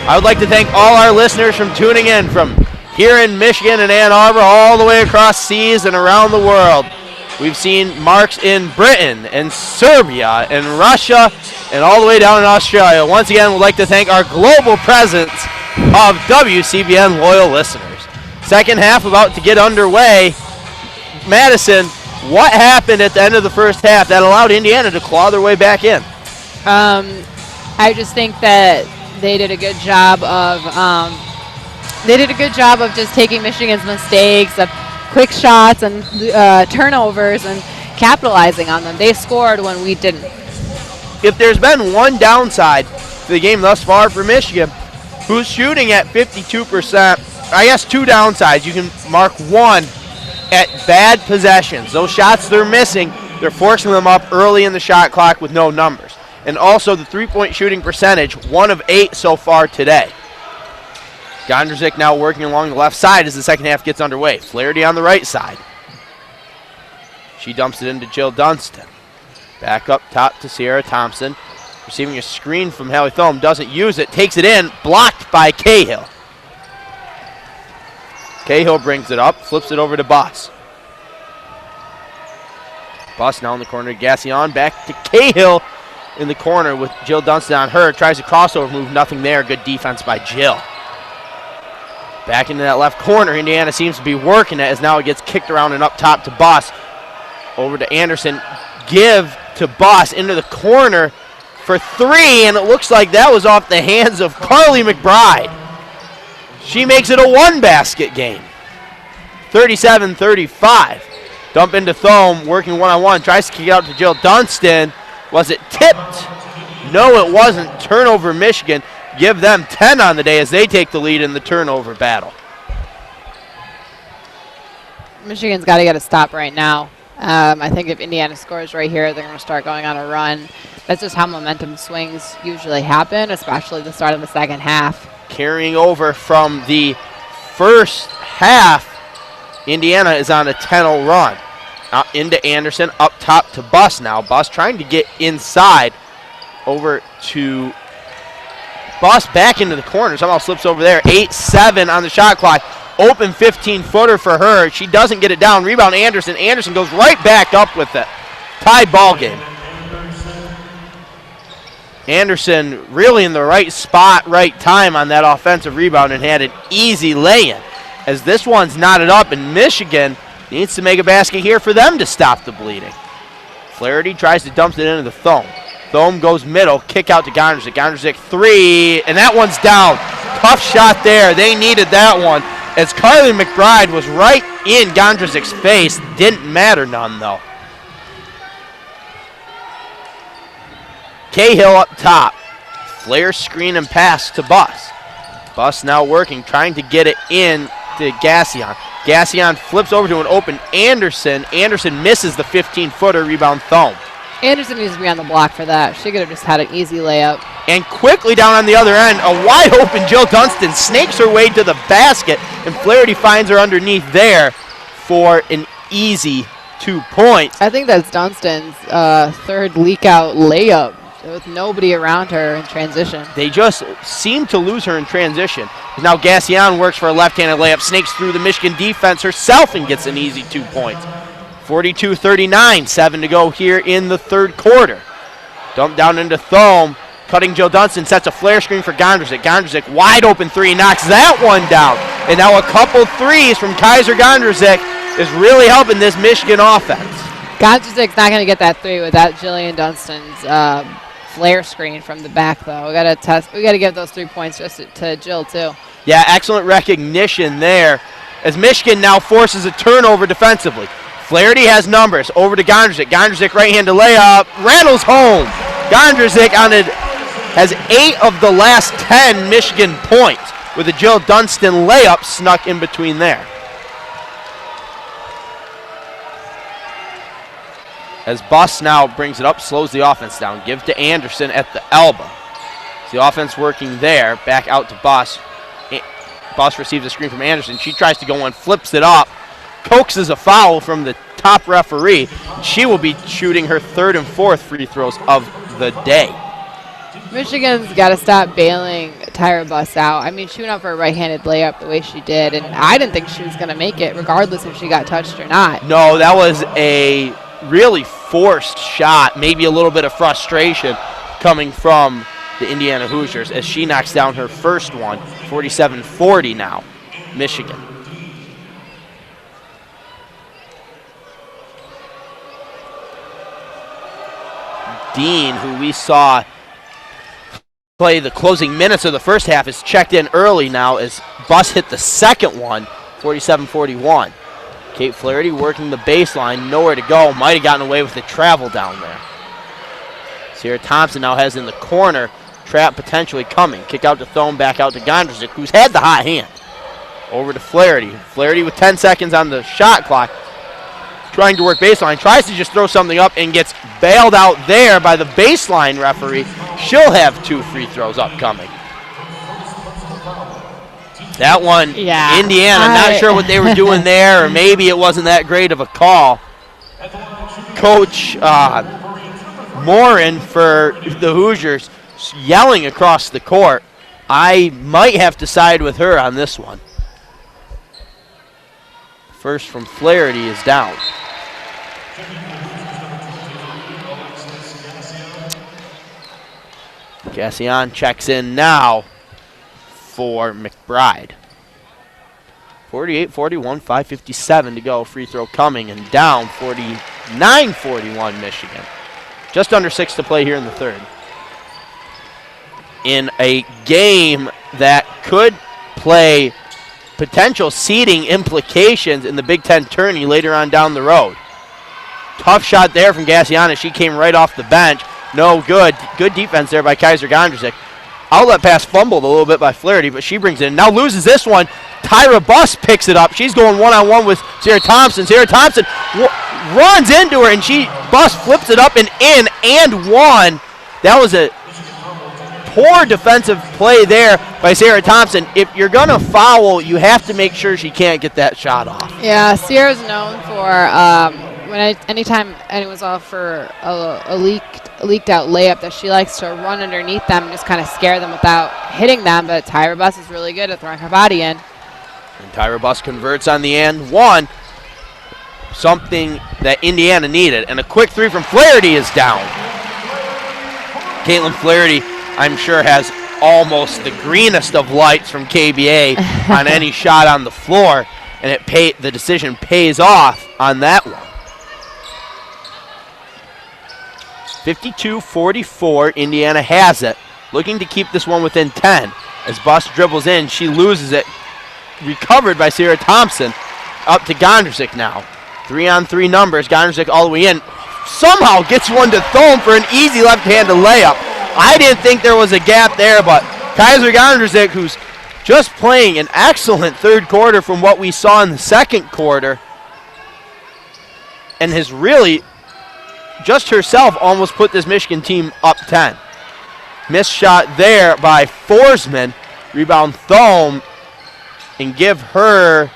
I would like to thank all our listeners from tuning in from here in Michigan and Ann Arbor all the way across seas and around the world. We've seen marks in Britain and Serbia and Russia and all the way down in Australia. Once again, we'd like to thank our global presence of WCBN loyal listeners. Second half about to get underway. Madison, what happened at the end of the first half that allowed Indiana to claw their way back in? I just think that they did a good job of just taking Michigan's mistakes of quick shots and turnovers and capitalizing on them. They scored when we didn't. If there's been one downside to the game thus far for Michigan, who's shooting at 52%, I guess two downsides. You can mark one at bad possessions. Those shots they're missing, they're forcing them up early in the shot clock with no numbers. And also the three-point shooting percentage, 1 of 8 so far today. Gondrzik now working along the left side as the second half gets underway. Flaherty on the right side. She dumps it into Jill Dunston. Back up top to Sierra Thompson. Receiving a screen from Hallie Thome, doesn't use it, takes it in, blocked by Cahill. Cahill brings it up, flips it over to Buss. Buss now in the corner to Gassion, back to Cahill in the corner with Jill Dunston on her. Tries a crossover move, nothing there. Good defense by Jill. Back into that left corner. Indiana seems to be working it as now it gets kicked around and up top to Buss. Over to Anderson. Give to Buss into the corner for 3, and it looks like that was off the hands of Carly McBride. She makes it a one-basket game. 37-35. Dump into Thome, working one-on-one. Tries to kick it out to Jill Dunston. Was it tipped? No, it wasn't. Turnover Michigan. Give them 10 on the day as they take the lead in the turnover battle. Michigan's got to get a stop right now. I think if Indiana scores right here, they're going to start going on a run. That's just how momentum swings usually happen, especially the start of the second half. Carrying over from the first half, Indiana is on a 10-0 run. Out into Anderson, up top to Buss now. Buss trying to get inside. Over to Buss, back into the corner. Somehow slips over there. 8-7 on the shot clock. Open 15-footer for her. She doesn't get it down. Rebound Anderson. Anderson goes right back up with it. Tied ball game. Anderson really in the right spot, right time on that offensive rebound and had an easy lay-in. As this one's knotted up, and Michigan needs to make a basket here for them to stop the bleeding. Flaherty tries to dump it into the Thome. Thome goes middle, kick out to Gondrzik. Gondrzik 3, and that one's down. Tough shot there. They needed that one. As Carly McBride was right in Gondrzik's face. Didn't matter none, though. Cahill up top. Flare screen and pass to Buss. Buss now working, trying to get it in to Gassion. Gassion flips over to an open Anderson. Anderson misses the 15-footer, rebound Thome. Anderson needs to be on the block for that. She could have just had an easy layup. And quickly down on the other end, a wide open Jill Dunston snakes her way to the basket, and Flaherty finds her underneath there for an easy 2 points. I think that's Dunston's third leak-out layup with nobody around her in transition. They just seem to lose her in transition. Now Gassion works for a left-handed layup, snakes through the Michigan defense herself and gets an easy 2 points. 42-39, 7 to go here in the third quarter. Dump down into Thome, cutting Jill Dunston, sets a flare screen for Gondrzik. Gondrzik wide open 3, knocks that one down. And now a couple threes from Kaiser Gondrzik is really helping this Michigan offense. Gondrzik's not going to get that 3 without Jillian Dunston's flare screen from the back, though. We got to give those 3 points just to Jill too. Yeah, excellent recognition there as Michigan now forces a turnover defensively. Flaherty has numbers. Over to Gondrzik. Gondrzik right-handed layup. Rattles home. Gondrzik has 8 of the last 10 Michigan points with a Jill Dunston layup snuck in between there. As Buss now brings it up, slows the offense down. Give to Anderson at the elbow. The offense working there. Back out to Buss. Buss receives a screen from Anderson. She tries to go in, flips it up. Coaxes a foul from the top referee. She will be shooting her third and fourth free throws of the day. Michigan's got to stop bailing Tyra Buss out. I mean, she went up for a right-handed layup the way she did, and I didn't think she was going to make it, regardless if she got touched or not. No, that was a really forced shot, maybe a little bit of frustration coming from the Indiana Hoosiers as she knocks down her first one, 47-40 now, Michigan. Dean, who we saw play the closing minutes of the first half, is checked in early now as Buss hit the second one, 47-41. Kate Flaherty working the baseline, nowhere to go. Might have gotten away with the travel down there. Sierra Thompson now has in the corner, trap potentially coming. Kick out to Thome, back out to Gondrzik, who's had the hot hand. Over to Flaherty. Flaherty with 10 seconds on the shot clock, trying to work baseline, tries to just throw something up and gets bailed out there by the baseline referee. She'll have 2 free throws upcoming. That one, yeah, Indiana, not sure what they were doing there, or maybe it wasn't that great of a call. Coach Morin for the Hoosiers yelling across the court. I might have to side with her on this one. First from Flaherty is down. Gassion checks in now for McBride. 48-41, 5:57 to go. Free throw coming and down 49-41 Michigan. Just under 6 to play here in the third. In a game that could play potential seeding implications in the Big Ten tourney later on down the road. Tough shot there from Gassion. She came right off the bench. No good. Good defense there by Kaiser Gondrzik. Outlet pass fumbled a little bit by Flaherty, but she brings it in. Now loses this one. Tyra Buss picks it up. She's going one-on-one with Sierra Thompson. Sierra Thompson runs into her, and Buss flips it up and in and one. That was a poor defensive play there by Sierra Thompson. If you're going to foul, you have to make sure she can't get that shot off. Yeah, Sierra's known for anytime anyone's off for a leaked out layup that she likes to run underneath them and just kind of scare them without hitting them, but Tyra Buss is really good at throwing her body in. And Tyra Buss converts on the end one, something that Indiana needed. And a quick three from Flaherty is down. Caitlin Flaherty, I'm sure, has almost the greenest of lights from KBA on any shot on the floor, and the decision pays off on that one. 52-44, Indiana has it, looking to keep this one within 10. As Buss dribbles in, she loses it, recovered by Sierra Thompson, up to Gondrzik now. 3-on-3 numbers, Gondrzik all the way in, somehow gets one to Thome for an easy left-handed layup. I didn't think there was a gap there, but Kaiser Gondrzik, who's just playing an excellent third quarter from what we saw in the second quarter, and has really just herself almost put this Michigan team up 10. Missed shot there by Forsman. Rebound Thome, and give her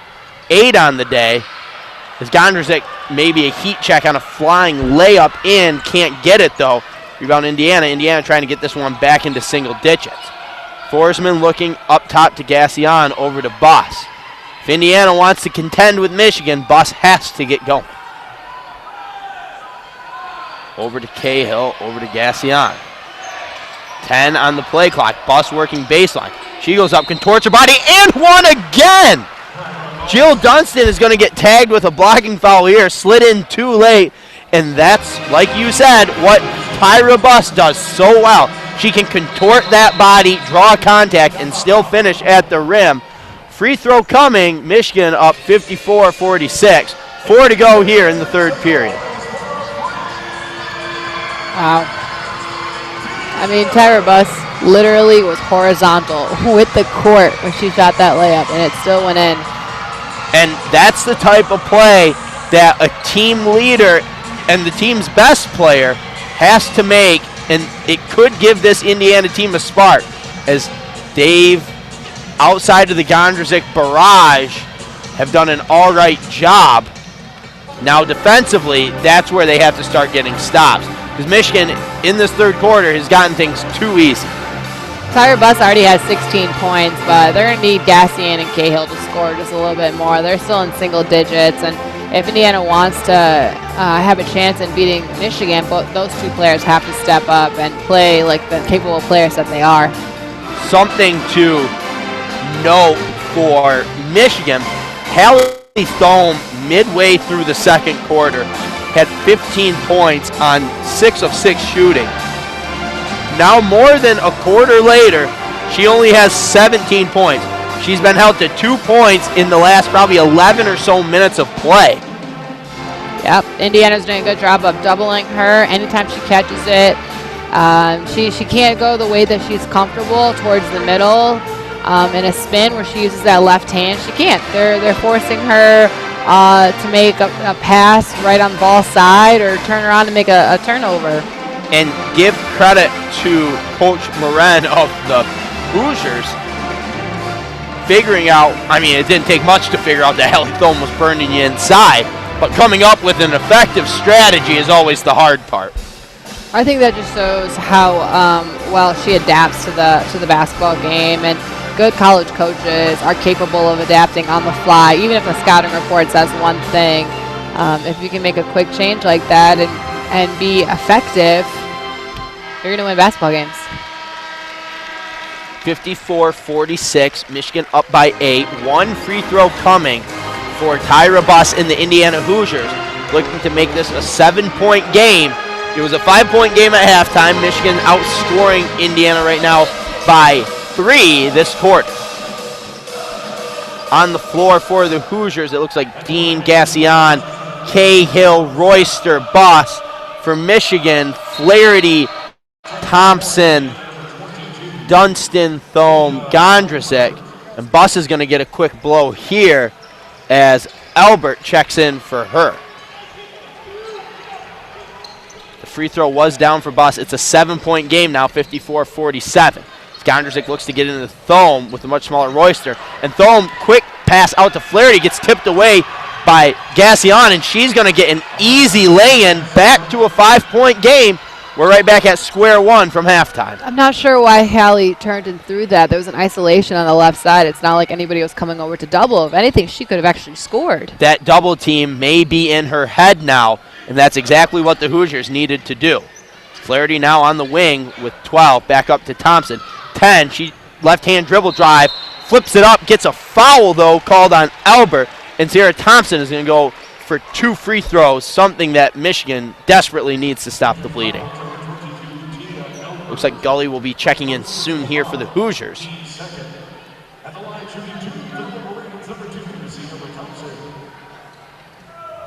8 on the day. As Gondrzik maybe a heat check on a flying layup in, can't get it though. Rebound Indiana. Indiana trying to get this one back into single digits. Forsman looking up top to Gassion, over to Buss. If Indiana wants to contend with Michigan, Buss has to get going. Over to Cahill, over to Gassion. 10 on the play clock. Buss working baseline. She goes up, contorts her body, and one again! Jill Dunston is going to get tagged with a blocking foul here. Slid in too late, and that's, like you said, what Tyra Buss does so well. She can contort that body, draw contact, and still finish at the rim. Free throw coming. Michigan up 54-46. 4 to go here in the third period. Wow. I mean, Tyra Buss literally was horizontal with the court when she shot that layup, and it still went in. And that's the type of play that a team leader and the team's best player has to make, and it could give this Indiana team a spark, as Dave, outside of the Gondrzik barrage, have done an all right job Now defensively, that's where they have to start getting stops. Because Michigan, in this third quarter, has gotten things too easy. Tyra Buss already has 16 points, but they're going to need Gassian and Cahill to score just a little bit more. They're still in single digits, and if Indiana wants to have a chance in beating Michigan, those two players have to step up and play like the capable players that they are. Something to note for Michigan, Hallie Thome, midway through the second quarter, had 15 points on 6 of 6 shooting. Now more than a quarter later, she only has 17 points. She's been held to 2 points in the last probably 11 or so minutes of play. Yep, Indiana's doing a good job of doubling her anytime she catches it. She can't go the way that she's comfortable towards the middle in a spin where she uses that left hand. She can't. They're forcing her to make a pass right on the ball side or turn around and make a turnover. And give credit to Coach Moran of the Hoosiers figuring out, I mean, it didn't take much to figure out that Hallie Thome was burning you inside, but coming up with an effective strategy is always the hard part. I think that just shows how well she adapts to the basketball game, and good college coaches are capable of adapting on the fly, even if the scouting report says one thing. If you can make a quick change like that and be effective, you're going to win basketball games. 54-46, Michigan up by 8. One free throw coming for Tyra Buss in the Indiana Hoosiers, looking to make this a 7-point game. It was a 5-point game at halftime. Michigan outscoring Indiana right now by 3 this quarter. On the floor for the Hoosiers, it looks like Dean, Gassian, Cahill, Royster, Buss. For Michigan, Flaherty, Thompson, Dunston, Thome, Gondrzick, and Buss is going to get a quick blow here as Albert checks in for her. The free throw was down for Buss. It's a 7-point game now, 54-47. Gondrzick looks to get into Thome with a much smaller Royster, and Thome, quick pass out to Flaherty, gets tipped away by Gassian, and she's going to get an easy lay-in back to a 5-point game. We're right back at square one from halftime. I'm not sure why Hallie turned and threw that. There was an isolation on the left side. It's not like anybody was coming over to double. If anything, she could have actually scored. That double team may be in her head now, and that's exactly what the Hoosiers needed to do. Flaherty now on the wing with 12, back up to Thompson. 10, she left-hand dribble drive, flips it up, gets a foul, though, called on Albert, and Sarah Thompson is going to go for 2 free throws, something that Michigan desperately needs to stop the bleeding. Looks like Gully will be checking in soon here for the Hoosiers.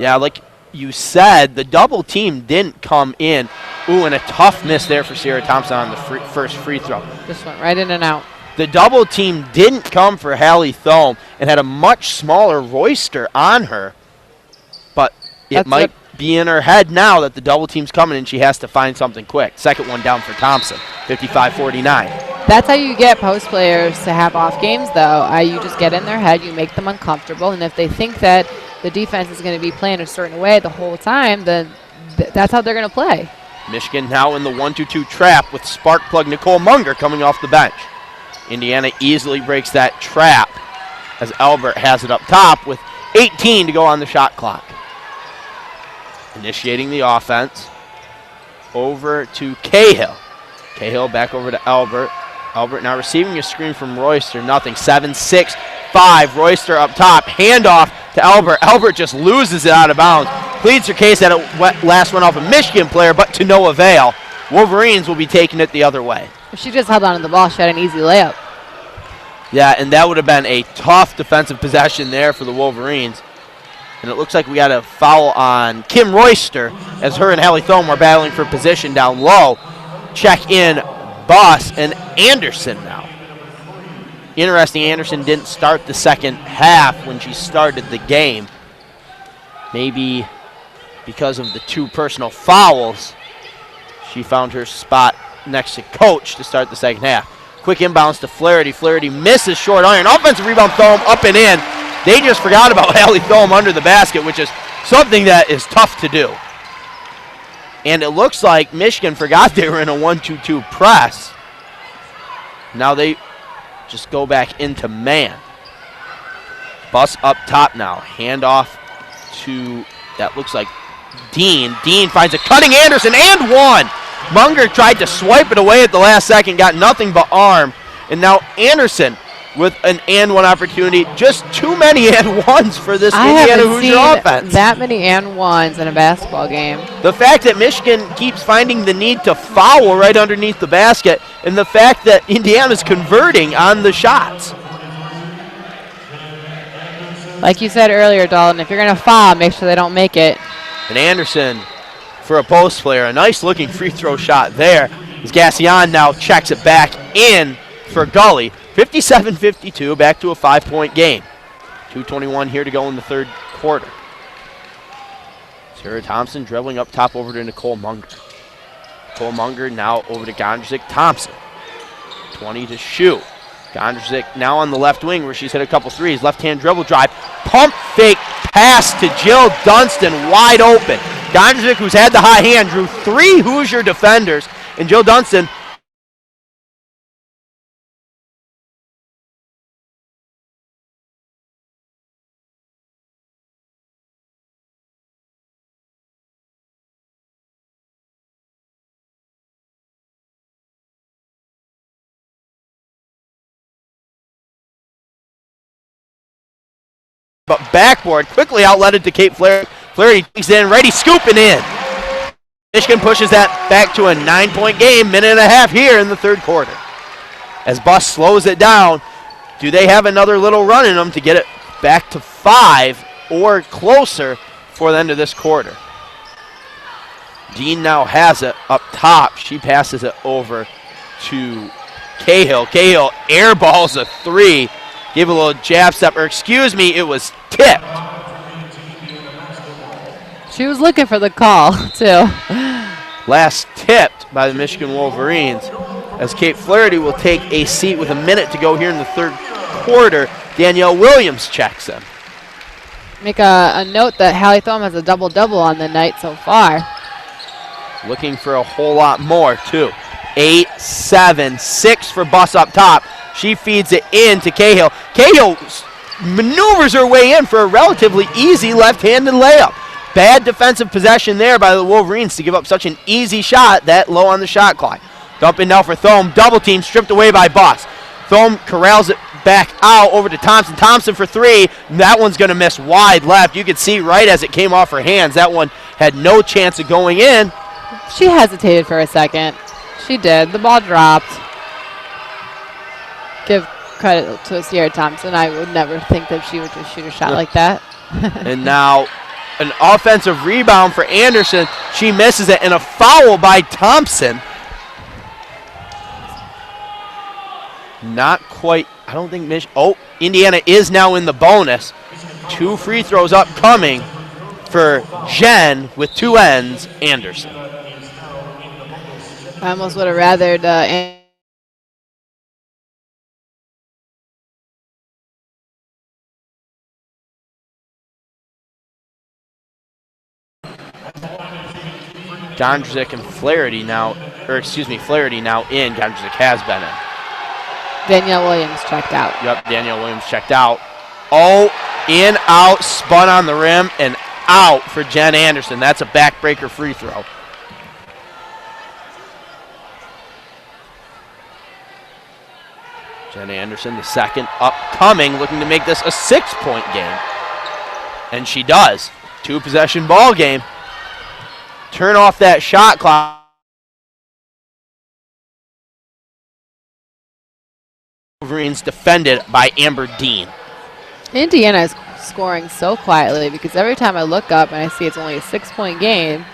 Yeah, like you said, the double team didn't come in. Ooh, and a tough miss there for Sarah Thompson on the first free throw. Just went right in and out. The double team didn't come for Hallie Thome and had a much smaller Royster on her, but it might be in her head now that the double team's coming and she has to find something quick. Second one down for Thompson, 55-49. That's how you get post players to have off games, though. You just get in their head, you make them uncomfortable, and if they think that the defense is going to be playing a certain way the whole time, then that's how they're going to play. Michigan now in the 1-2-2 trap with spark plug Nicole Munger coming off the bench. Indiana easily breaks that trap as Albert has it up top with 18 to go on the shot clock. Initiating the offense over to Cahill. Cahill back over to Albert. Albert now receiving a screen from Royster. Nothing. 7-6-5. Royster up top. Handoff to Albert. Albert just loses it out of bounds. Pleads her case that it last went off a Michigan player, but to no avail. Wolverines will be taking it the other way. If she just held on to the ball, she had an easy layup. Yeah, and that would have been a tough defensive possession there for the Wolverines. And it looks like we got a foul on Kim Royster as her and Hallie Thome were battling for position down low. Check in Buss and Anderson now. Interesting, Anderson didn't start the second half when she started the game. Maybe because of the 2 personal fouls, she found her spot next to Coach to start the second half. Quick inbounds to Flaherty. Flaherty misses short iron. Offensive rebound, Thome up and in. They just forgot about Hallie Thome under the basket, which is something that is tough to do. And it looks like Michigan forgot they were in a 1-2-2 press. Now they just go back into man. Bus up top now. Handoff to, that looks like Dean. Dean finds a cutting Anderson and one. Munger tried to swipe it away at the last second, got nothing but arm. And now Anderson with an and one opportunity. Just too many and ones for this Indiana Hoosier offense. That many and ones in a basketball game. The fact that Michigan keeps finding the need to foul right underneath the basket, and the fact that Indiana's converting on the shots. Like you said earlier, Dalton, if you're going to foul, make sure they don't make it. And Anderson for a post player. A nice looking free throw shot there. As Gassion now checks it back in for Gully. 57-52, back to a 5-point game. 2:21 here to go in the third quarter. Sarah Thompson dribbling up top over to Nicole Munger. Nicole Munger now over to Gondrzik Thompson. 20 to shoot. Gondrzik now on the left wing where she's hit a couple threes. Left-hand dribble drive. Pump fake pass to Jill Dunston, wide open. Gondrzik, who's had the high hand, drew 3 Hoosier defenders. And Jill Dunston but backboard, quickly outletted to Kate Flaherty. Flaherty takes it in, ready, scooping in. Michigan pushes that back to a 9-point game, minute and a half here in the third quarter. As Buss slows it down, do they have another little run in them to get it back to 5 or closer for the end of this quarter? Dean now has it up top. She passes it over to Cahill. Cahill airballs a 3. Gave a little jab step, or excuse me, it was tipped. She was looking for the call, too. Last tipped by the Michigan Wolverines, as Kate Flaherty will take a seat with a minute to go here in the third quarter. Danielle Williams checks in. Make a note that Hallie Thom has a double-double on the night so far. Looking for a whole lot more, too. 8, 7, 6 for Buss up top. She feeds it in to Cahill. Cahill maneuvers her way in for a relatively easy left-handed layup. Bad defensive possession there by the Wolverines to give up such an easy shot that low on the shot clock. Dumping now for Thom. Double team stripped away by Buss. Thom corrals it back out over to Thompson. Thompson for 3. That one's going to miss wide left. You could see right as it came off her hands, that one had no chance of going in. She hesitated for a second. She did. The ball dropped. Give credit to Sierra Thompson. I would never think that she would just shoot a shot like that. And now an offensive rebound for Anderson. She misses it, and a foul by Thompson. Not quite. I don't think Indiana is now in the bonus. 2 free throws upcoming for Jen with 2 ends, Anderson. I almost would have rathered Gondrzik and Flaherty now, Flaherty now in. Gondrzik has been in. Danielle Williams checked out. Yep, Danielle Williams checked out. In, out, spun on the rim, and out for Jen Anderson. That's a backbreaker free throw. Jen Anderson, the second upcoming, looking to make this a 6-point game. And she does. 2-possession ball game. Turn off that shot clock. Wolverines defended by Amber Dean. Indiana is scoring so quietly because every time I look up and I see it's only a 6-point game,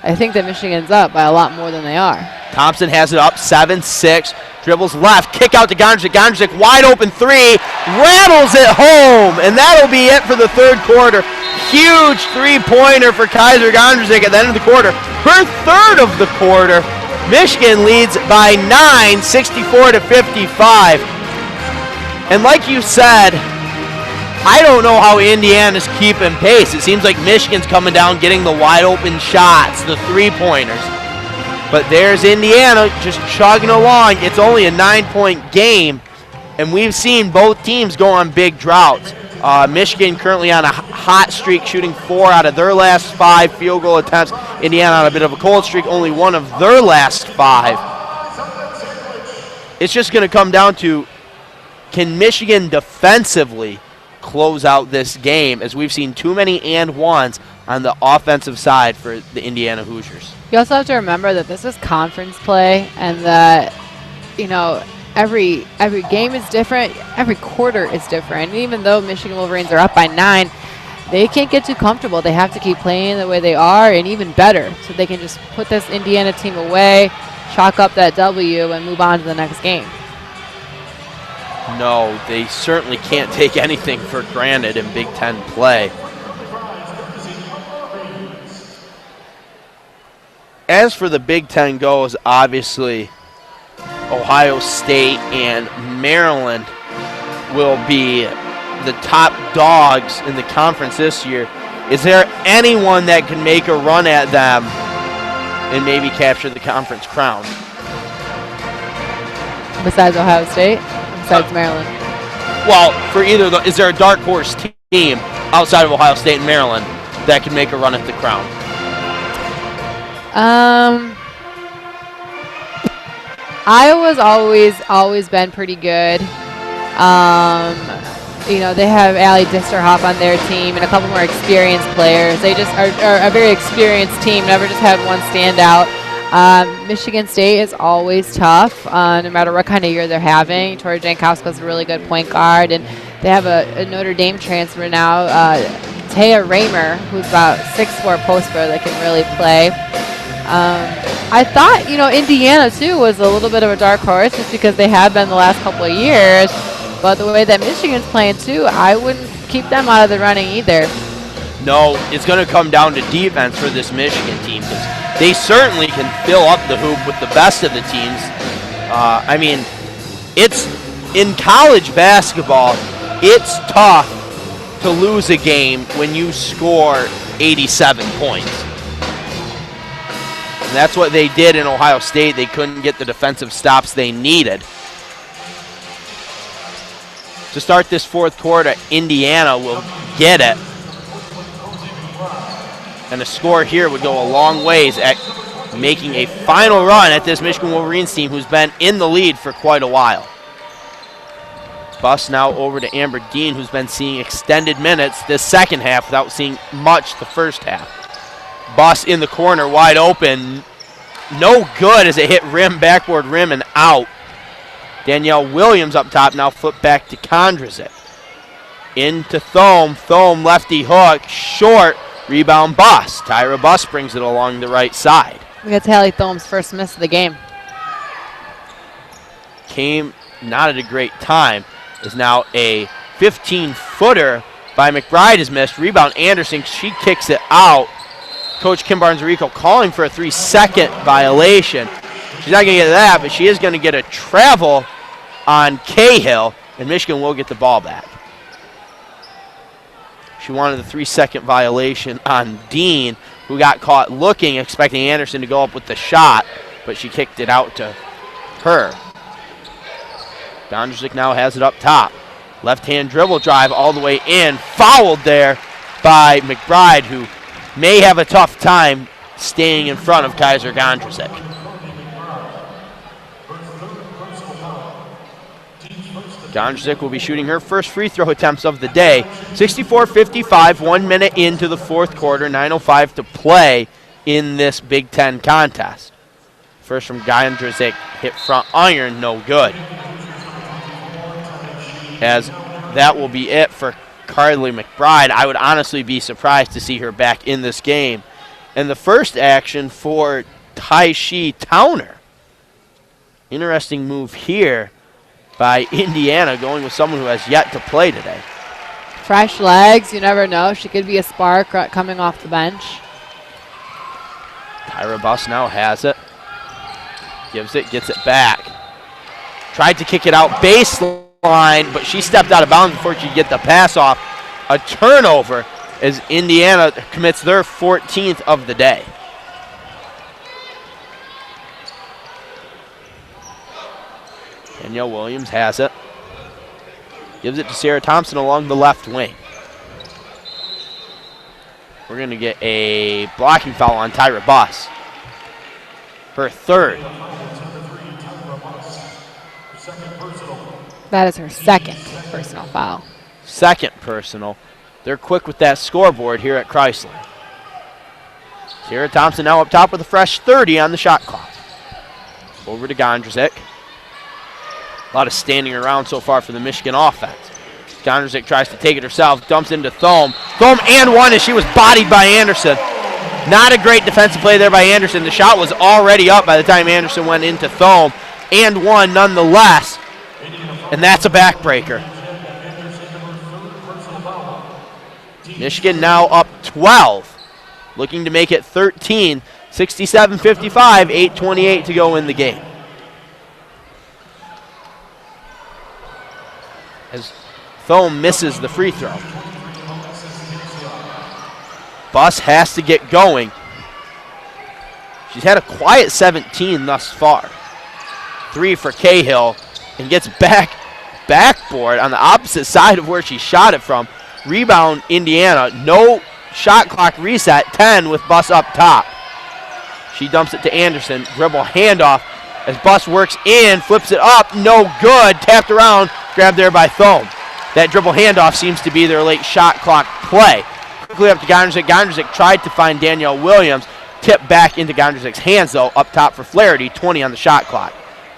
I think that Michigan's up by a lot more than they are. Thompson has it up 7-6. Dribbles left, kick out to Gondrzik. Gondrzik wide open 3, rattles it home, and that'll be it for the third quarter. Huge 3-pointer for Kaiser Gondrzik at the end of the quarter. Her third of the quarter. Michigan leads by 9, 64-55. And like you said, I don't know how Indiana's keeping pace. It seems like Michigan's coming down, getting the wide open shots, the three-pointers. But there's Indiana just chugging along. It's only a 9-point game, and we've seen both teams go on big droughts. Michigan currently on a hot streak, shooting 4 out of their last 5 field goal attempts. Indiana on a bit of a cold streak, only 1 of their last 5. It's just going to come down to, can Michigan defensively close out this game, as we've seen too many and ones on the offensive side for the Indiana Hoosiers. You also have to remember that this is conference play, and that, you know, every game is different, every quarter is different. And even though Michigan Wolverines are up by 9, they can't get too comfortable. They have to keep playing the way they are, and even better, so they can just put this Indiana team away, chalk up that W, and move on to the next game. No, they certainly can't take anything for granted in Big Ten play. As for the Big Ten goes, obviously Ohio State and Maryland will be the top dogs in the conference this year. Is there anyone that can make a run at them and maybe capture the conference crown? Besides Ohio State? Besides Maryland? Well, for either of those, is there a dark horse team outside of Ohio State and Maryland that can make a run at the crown? Iowa's always been pretty good. You know, they have Allie Disterhoff on their team and a couple more experienced players. They just are a very experienced team, never just had one standout. Michigan State is always tough, no matter what kind of year they're having. Tori Jankowski's a really good point guard, and they have a Notre Dame transfer now, Taya Raymer, who's about 6'4" post player that can really play. I thought, you know, Indiana, too, was a little bit of a dark horse just because they have been the last couple of years. But the way that Michigan's playing, too, I wouldn't keep them out of the running either. No, it's going to come down to defense for this Michigan team, because they certainly can fill up the hoop with the best of the teams. I mean, it's in college basketball, it's tough to lose a game when you score 87 points. And that's what they did in Ohio State. They couldn't get the defensive stops they needed. To start this fourth quarter, Indiana will get it. And a score here would go a long ways at making a final run at this Michigan Wolverines team who's been in the lead for quite a while. Bus now over to Amber Dean, who's been seeing extended minutes this second half without seeing much the first half. Bus in the corner, wide open. No good as it hit rim, backboard rim, and out. Danielle Williams up top, now flip back to Kondrasic. Into Thome. Thome, lefty hook, short. Rebound Bus. Tyra Bus brings it along the right side. That's Hallie Thome's first miss of the game. Came not at a great time. Is now a 15-footer by McBride is missed. Rebound Anderson. She kicks it out. Coach Kim Barnes-Rico calling for a 3-second violation. She's not going to get that, but she is going to get a travel on Cahill, and Michigan will get the ball back. She wanted the 3-second violation on Dean, who got caught looking, expecting Anderson to go up with the shot, but she kicked it out to her. Kondrasic now has it up top. Left-hand dribble drive all the way in. Fouled there by McBride, who may have a tough time staying in front of Kaiser Kondrasic. Kondrasic will be shooting her first free throw attempts of the day. 64-55, 1 minute into the fourth quarter, 9:05 to play in this Big Ten contest. First from Kondrasic, hit front iron, no good. As that will be it for Carly McBride. I would honestly be surprised to see her back in this game. And the first action for Tyshee Towner. Interesting move here by Indiana, going with someone who has yet to play today. Fresh legs, you never know. She could be a spark coming off the bench. Tyra Bus now has it. Gives it, gets it back. Tried to kick it out baseline, but she stepped out of bounds before she could get the pass off. a turnover as Indiana commits their 14th of the day. Danielle Williams has it. Gives it to Sarah Thompson along the left wing. We're going to get a blocking foul on Tyra Buss. Her third. That is her second personal foul. Second personal. They're quick with that scoreboard here at Chrysler. Sarah Thompson now up top with a fresh 30 on the shot clock. Over to Gondrzik. A lot of standing around so far for the Michigan offense. Gondrzik tries to take it herself, dumps into Thome. Thome and one as she was bodied by Anderson. Not a great defensive play there by Anderson. The shot was already up by the time Anderson went into Thome. And one nonetheless. And that's a backbreaker. Michigan now up 12. Looking to make it 13. 67-55, 8:28 to go in the game. As Thome misses the free throw. Buss has to get going. She's had a quiet 17 thus far. 3 for Cahill and gets backboard on the opposite side of where she shot it from. Rebound Indiana. No shot clock reset. 10 with Buss up top. She dumps it to Anderson. Dribble handoff as Buss works in, flips it up. No good. Tapped around. Grabbed there by Thome. That dribble handoff seems to be their late shot clock play. Quickly up to Gondrzik. Gondrzik tried to find Danielle Williams. Tipped back into Gondrzik's hands, though, up top for Flaherty. 20 on the shot clock.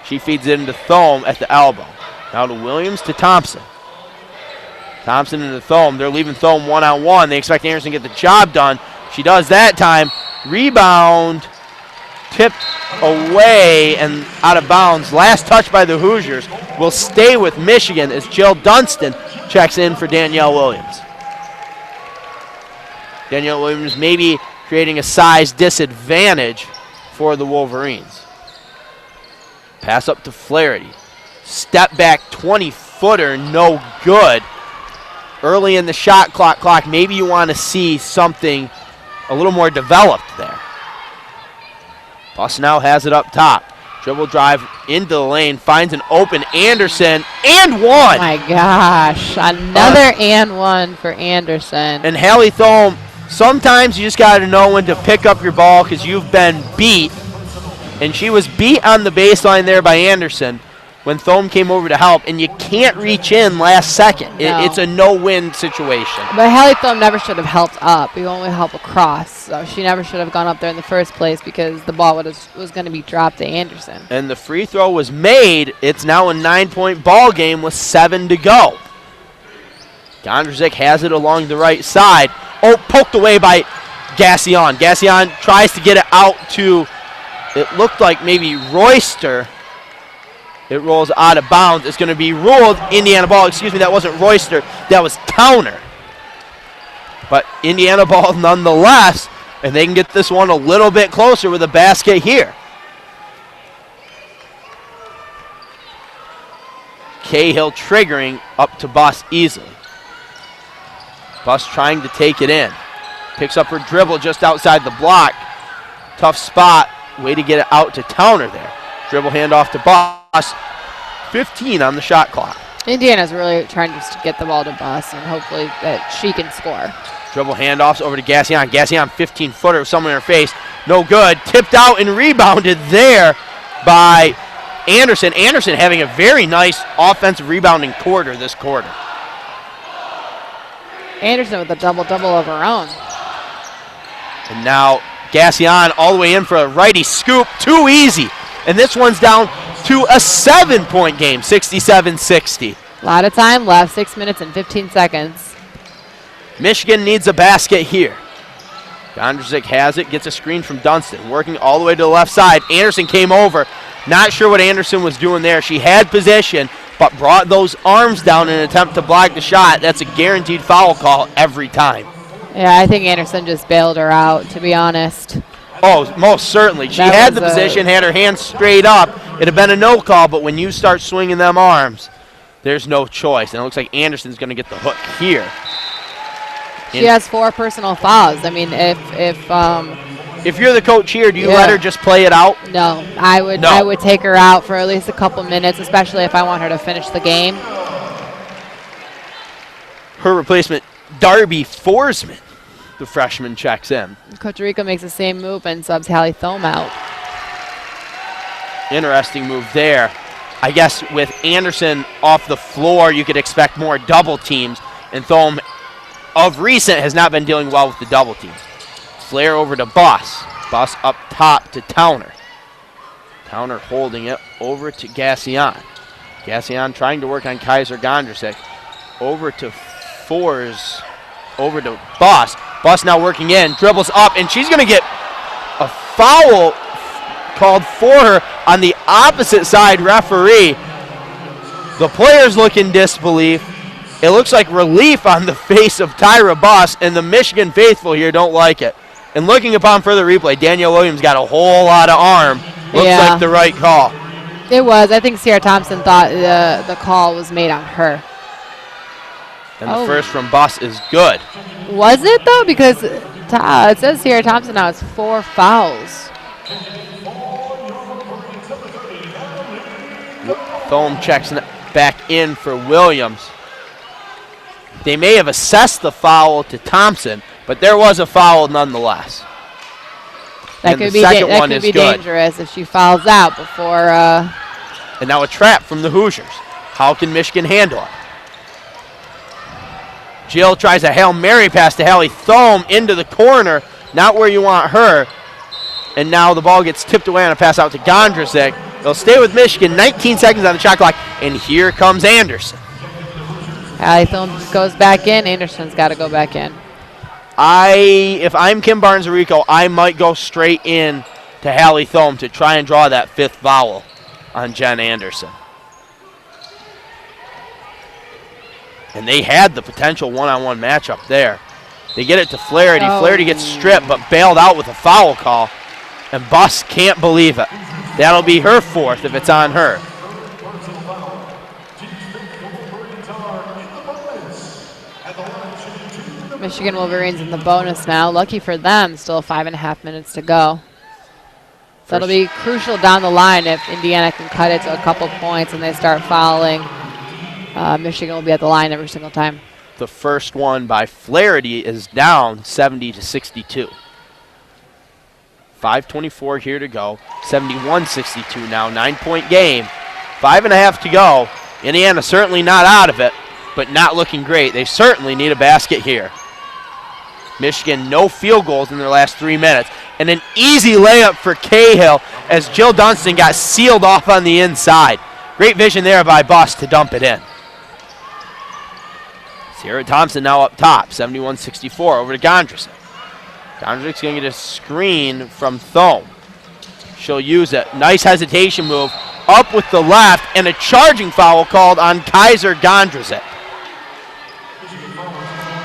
She feeds it into Thome at the elbow. Now to Williams to Thompson. Thompson into Thome. They're leaving Thome one-on-one. They expect Anderson to get the job done. She does that time. Rebound. Tipped away and out of bounds. Last touch by the Hoosiers will stay with Michigan as Jill Dunston checks in for Danielle Williams. Danielle Williams maybe creating a size disadvantage for the Wolverines. Pass up to Flaherty. Step back 20-footer, no good. Early in the shot clock, maybe you want to see something a little more developed there. Buss now has it up top. Dribble drive into the lane, finds an open Anderson, and one! Oh my gosh, another and one for Anderson. And Hallie Thome, sometimes you just got to know when to pick up your ball because you've been beat. And she was beat on the baseline there by Anderson when Thome came over to help, and you can't reach in last second. No. It's a no-win situation. But Hallie Thome never should have helped up. You only help across. So she never should have gone up there in the first place because the ball was going to be dropped to Anderson. And the free throw was made. It's now a 9-point ball game with 7 to go. Gondrzik has it along the right side. Oh, poked away by Gassion. Gassion tries to get it out to, it looked like maybe Royster. It rolls out of bounds. It's going to be ruled Indiana ball. Excuse me, that wasn't Royster. That was Towner. But Indiana ball nonetheless, and they can get this one a little bit closer with a basket here. Cahill triggering up to Buss easily. Buss trying to take it in. Picks up her dribble just outside the block. Tough spot. Way to get it out to Towner there. Dribble handoff to Buss. 15 on the shot clock. Indiana's really trying just to get the ball to Buss and hopefully that she can score. Dribble handoffs over to Gassion. Gassion 15-footer with someone in her face. No good. Tipped out and rebounded there by Anderson. Anderson having a very nice offensive rebounding quarter this quarter. Anderson with a double-double of her own. And now Gassion all the way in for a righty scoop. Too easy. And this one's down to a 7-point game, 67-60. A lot of time left, 6 minutes and 15 seconds. Michigan needs a basket here. Gondrzik has it, gets a screen from Dunston, working all the way to the left side. Anderson came over. Not sure what Anderson was doing there. She had position, but brought those arms down in an attempt to block the shot. That's a guaranteed foul call every time. Yeah, I think Anderson just bailed her out, to be honest. Oh, most certainly. She had the position, had her hands straight up. It'd have been a no call, but when you start swinging them arms, there's no choice. And it looks like Anderson's going to get the hook here. She has 4 personal fouls. I mean, if you're the coach here, do you let her just play it out? No, I would take her out for at least a couple minutes, especially if I want her to finish the game. Her replacement, Darby Forsman, the freshman, checks in. Coach Rico makes the same move and subs Hallie Thome out. Interesting move there. I guess with Anderson off the floor, you could expect more double teams, and Thome, of recent, has not been dealing well with the double teams. Flare over to Buss. Buss up top to Towner. Towner holding it over to Gassion. Gassion trying to work on Kaiser Gondrusek. Over to Fors. Over to Buss. Buss now working in, dribbles up, and she's going to get a foul called for her on the opposite side referee. The players look in disbelief. It looks like relief on the face of Tyra Buss, and the Michigan faithful here don't like it. And looking upon further replay, Danielle Williams got a whole lot of arm. Looks like the right call. It was. I think Sierra Thompson thought the call was made on her. And the first from Buss is good. Was it, though? Because it says Sierra Thompson now it's 4 fouls. Thome checks back in for Williams. They may have assessed the foul to Thompson, but there was a foul nonetheless. That could be dangerous if she fouls out before. And now a trap from the Hoosiers. How can Michigan handle it? Jill tries a Hail Mary pass to Hallie Thome into the corner, not where you want her. And now the ball gets tipped away on a pass out to Gondrusek. They'll stay with Michigan, 19 seconds on the shot clock, and here comes Anderson. Hallie Thome goes back in. Anderson's got to go back in. If I'm Kim Barnes-Arico, I might go straight in to Hallie Thome to try and draw that 5th foul on Jen Anderson. And they had the potential one-on-one matchup there. They get it to Flaherty. Flaherty gets stripped but bailed out with a foul call. And Buss can't believe it. That'll be her 4th if it's on her. Michigan Wolverines in the bonus now. Lucky for them, still 5.5 minutes to go. So it'll be crucial down the line if Indiana can cut it to a couple points and they start fouling. Michigan will be at the line every single time. The first one by Flaherty is down 70-62. 5:24 here to go. 71-62 now, 9-point game. 5.5 to go. Indiana certainly not out of it, but not looking great. They certainly need a basket here. Michigan, no field goals in their last 3 minutes. And an easy layup for Cahill as Jill Dunston got sealed off on the inside. Great vision there by Buss to dump it in. Sierra Thompson now up top, 71-64, over to Gondrusek. Gondrusek's going to get a screen from Thome. She'll use it. Nice hesitation move. Up with the left, and a charging foul called on Kaiser Gondrusek.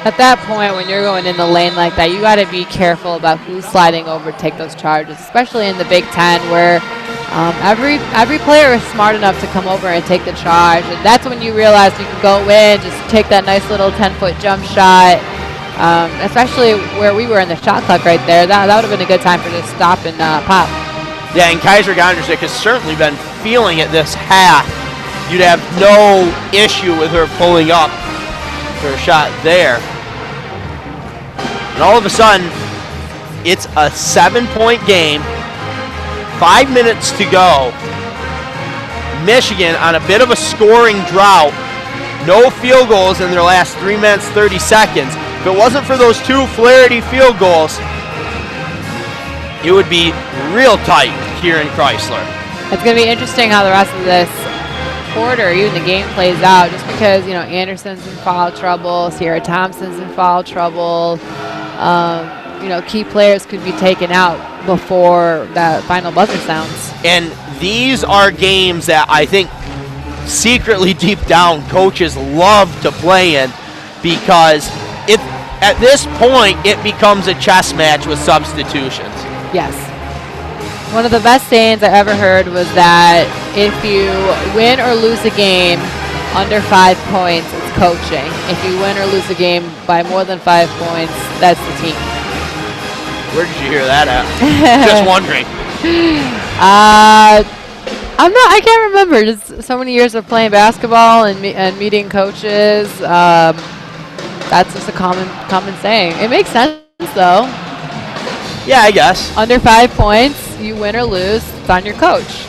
At that point, when you're going in the lane like that, you got to be careful about who's sliding over to take those charges, especially in the Big Ten where every player is smart enough to come over and take the charge. And that's when you realize you can go in, just take that nice little 10-foot jump shot, especially where we were in the shot clock right there. That would have been a good time for just stop and pop. Yeah, and Kaiser Gondrusek has certainly been feeling it this half. You'd have no issue with her pulling up for a shot there. And all of a sudden, it's a 7-point game. 5 minutes to go. Michigan on a bit of a scoring drought. No field goals in their last 3 minutes, 30 seconds. If it wasn't for those 2 Flaherty field goals, it would be real tight here in Chrysler. It's going to be interesting how the rest of this quarter, even the game plays out, just because, you know, Anderson's in foul trouble, Sierra Thompson's in foul trouble. You know, key players could be taken out before that final buzzer sounds. And these are games that I think secretly deep down coaches love to play in, because at this point it becomes a chess match with substitutions. Yes. One of the best sayings I ever heard was that if you win or lose a game, Under 5 points, it's coaching. If you win or lose a game by more than 5 points, that's the team. Where did you hear that at? Just wondering. I can't remember. Just so many years of playing basketball and meeting coaches. That's just a common saying. It makes sense though. Yeah, I guess. Under 5 points, you win or lose, it's on your coach.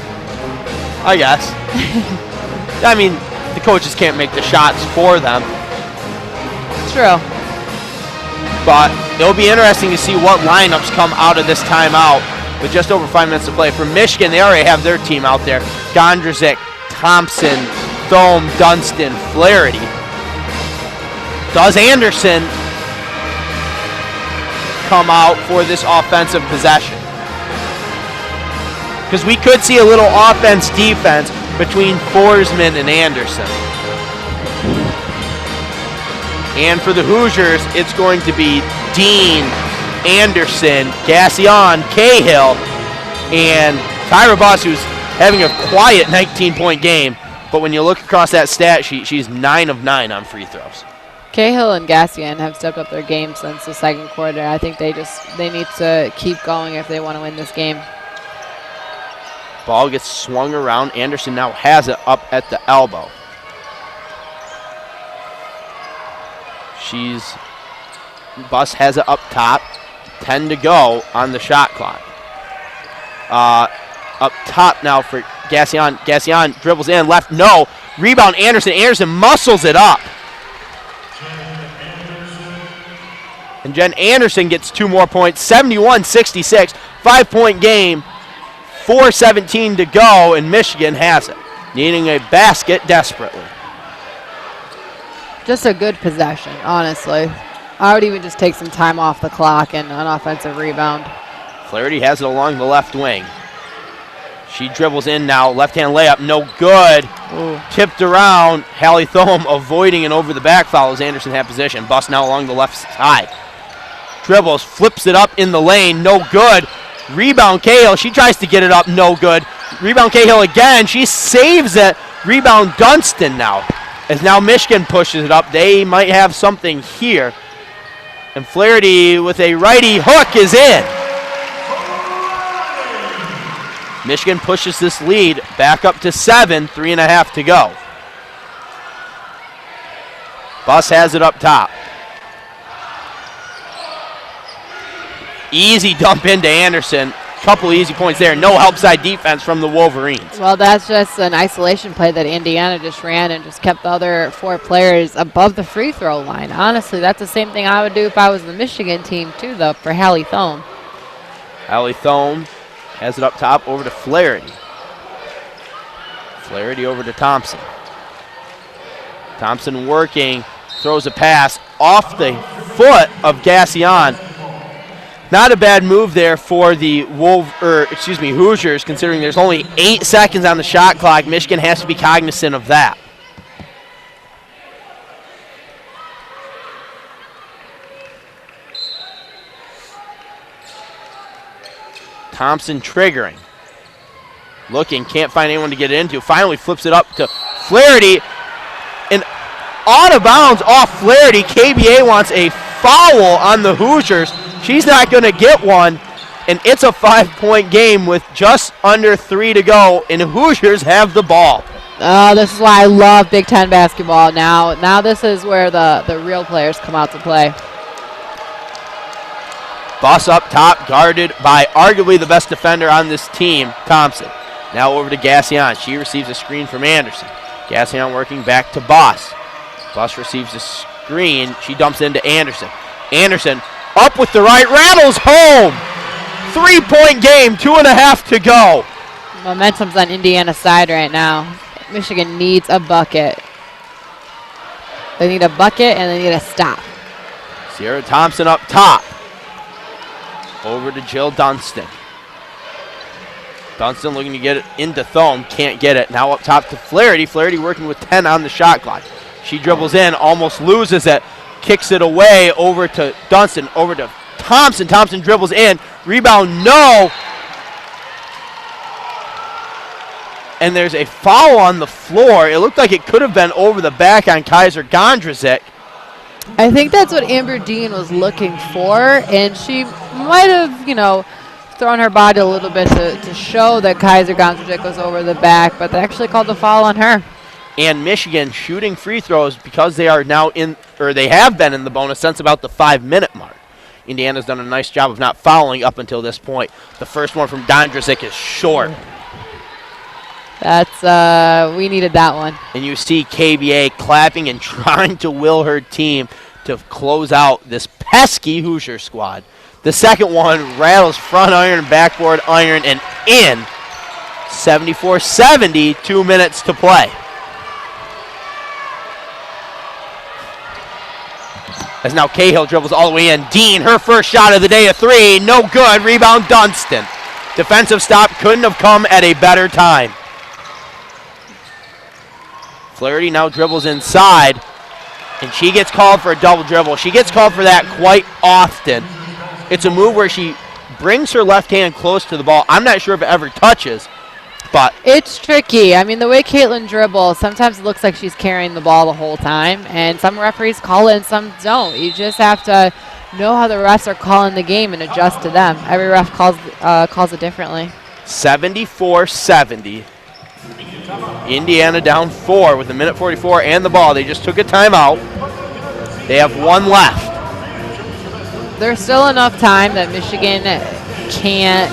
I guess. I mean, the coaches can't make the shots for them. True. But it'll be interesting to see what lineups come out of this timeout with just over 5 minutes to play. For Michigan, they already have their team out there. Gondrzik, Thompson, Thome, Dunston, Flaherty. Does Anderson come out for this offensive possession? Because we could see a little offense-defense between Forsman and Anderson. And for the Hoosiers, it's going to be Dean, Anderson, Gassion, Cahill, and Tyra Buss, who's having a quiet 19-point game. But when you look across that stat sheet, she's 9 of 9 on free throws. Cahill and Gassion have stepped up their game since the second quarter. I think they need to keep going if they want to win this game. Ball gets swung around. Anderson now has it up at the elbow. Buss has it up top. 10 to go on the shot clock. Up top now for Gassion. Gassion dribbles in, left, no. Rebound Anderson. Anderson muscles it up. And Jen Anderson gets 2 more points. 71-66. 5-point game. 4:17 to go, and Michigan has it. Needing a basket desperately. Just a good possession, honestly. I would even just take some time off the clock and an offensive rebound. Flaherty has it along the left wing. She dribbles in now. Left-hand layup, no good. Ooh. Tipped around. Hallie Thome avoiding an over-the-back foul as Anderson had possession. Bust now along the left side. Dribbles, flips it up in the lane, no good. Rebound Cahill. She tries to get it up, no good. Rebound Cahill again. She saves it. Rebound Dunston now. As now Michigan pushes it up. They might have something here. And Flaherty with a righty hook is in. Michigan pushes this lead back up to 7, 3.5 to go. Buss has it up top. Easy dump into Anderson. Couple easy points there. No help side defense from the Wolverines. Well, that's just an isolation play that Indiana just ran and just kept the other 4 players above the free throw line. Honestly, that's the same thing I would do if I was the Michigan team too, though, for Hallie Thome. Hallie Thome has it up top over to Flaherty. Flaherty over to Thompson. Thompson working, throws a pass off the foot of Gassion. Not a bad move there for the Hoosiers, considering there's only 8 seconds on the shot clock. Michigan has to be cognizant of that. Thompson triggering. Looking, can't find anyone to get it into. Finally flips it up to Flaherty. And out of bounds off Flaherty. KBA wants a foul on the Hoosiers. She's not going to get one, and it's a 5-point game with just under 3 to go, and the Hoosiers have the ball. This is why I love Big Ten basketball. Now this is where the real players come out to play. Buss up top, guarded by arguably the best defender on this team, Thompson. Now over to Gassion. She receives a screen from Anderson. Gassion working back to Buss. Buss receives a screen. She dumps into Anderson. Anderson up with the right, rattles home. 3-point game, 2.5 to go. Momentum's on Indiana's side right now. Michigan needs a bucket. They need a bucket and they need a stop. Sierra Thompson up top. Over to Jill Dunston. Dunston looking to get it into Thome. Can't get it. Now up top to Flaherty. Flaherty working with 10 on the shot clock. She dribbles in, almost loses it. Kicks it away over to Dunston, over to Thompson. Thompson dribbles in. Rebound, no. and there's a foul on the floor. It looked like it could have been over the back on Kaiser Gondrzik. I think that's what Amber Dean was looking for, and she might have, thrown her body a little bit to show that Kaiser Gondrzik was over the back, but they actually called the foul on her. And Michigan shooting free throws because they are now they have been in the bonus since about the 5-minute mark. Indiana's done a nice job of not fouling up until this point. The first one from Gondrzik is short. We needed that one. And you see KBA clapping and trying to will her team to close out this pesky Hoosier squad. The second one rattles front iron, backboard iron, and in. 74-70, 2 minutes to play. As now Cahill dribbles all the way in. Dean, her first shot of the day, a three. No good. Rebound Dunston. Defensive stop couldn't have come at a better time. Flaherty now dribbles inside, and she gets called for a double dribble. She gets called for that quite often. It's a move where she brings her left hand close to the ball. I'm not sure if it ever touches, but it's tricky. I mean, the way Caitlin dribbles, sometimes it looks like she's carrying the ball the whole time, and some referees call it and some don't. You just have to know how the refs are calling the game and adjust to them. Every ref calls it differently. 74-70. Indiana down 4 with a minute 44 and the ball. They just took a timeout. They have one left. There's still enough time that Michigan can't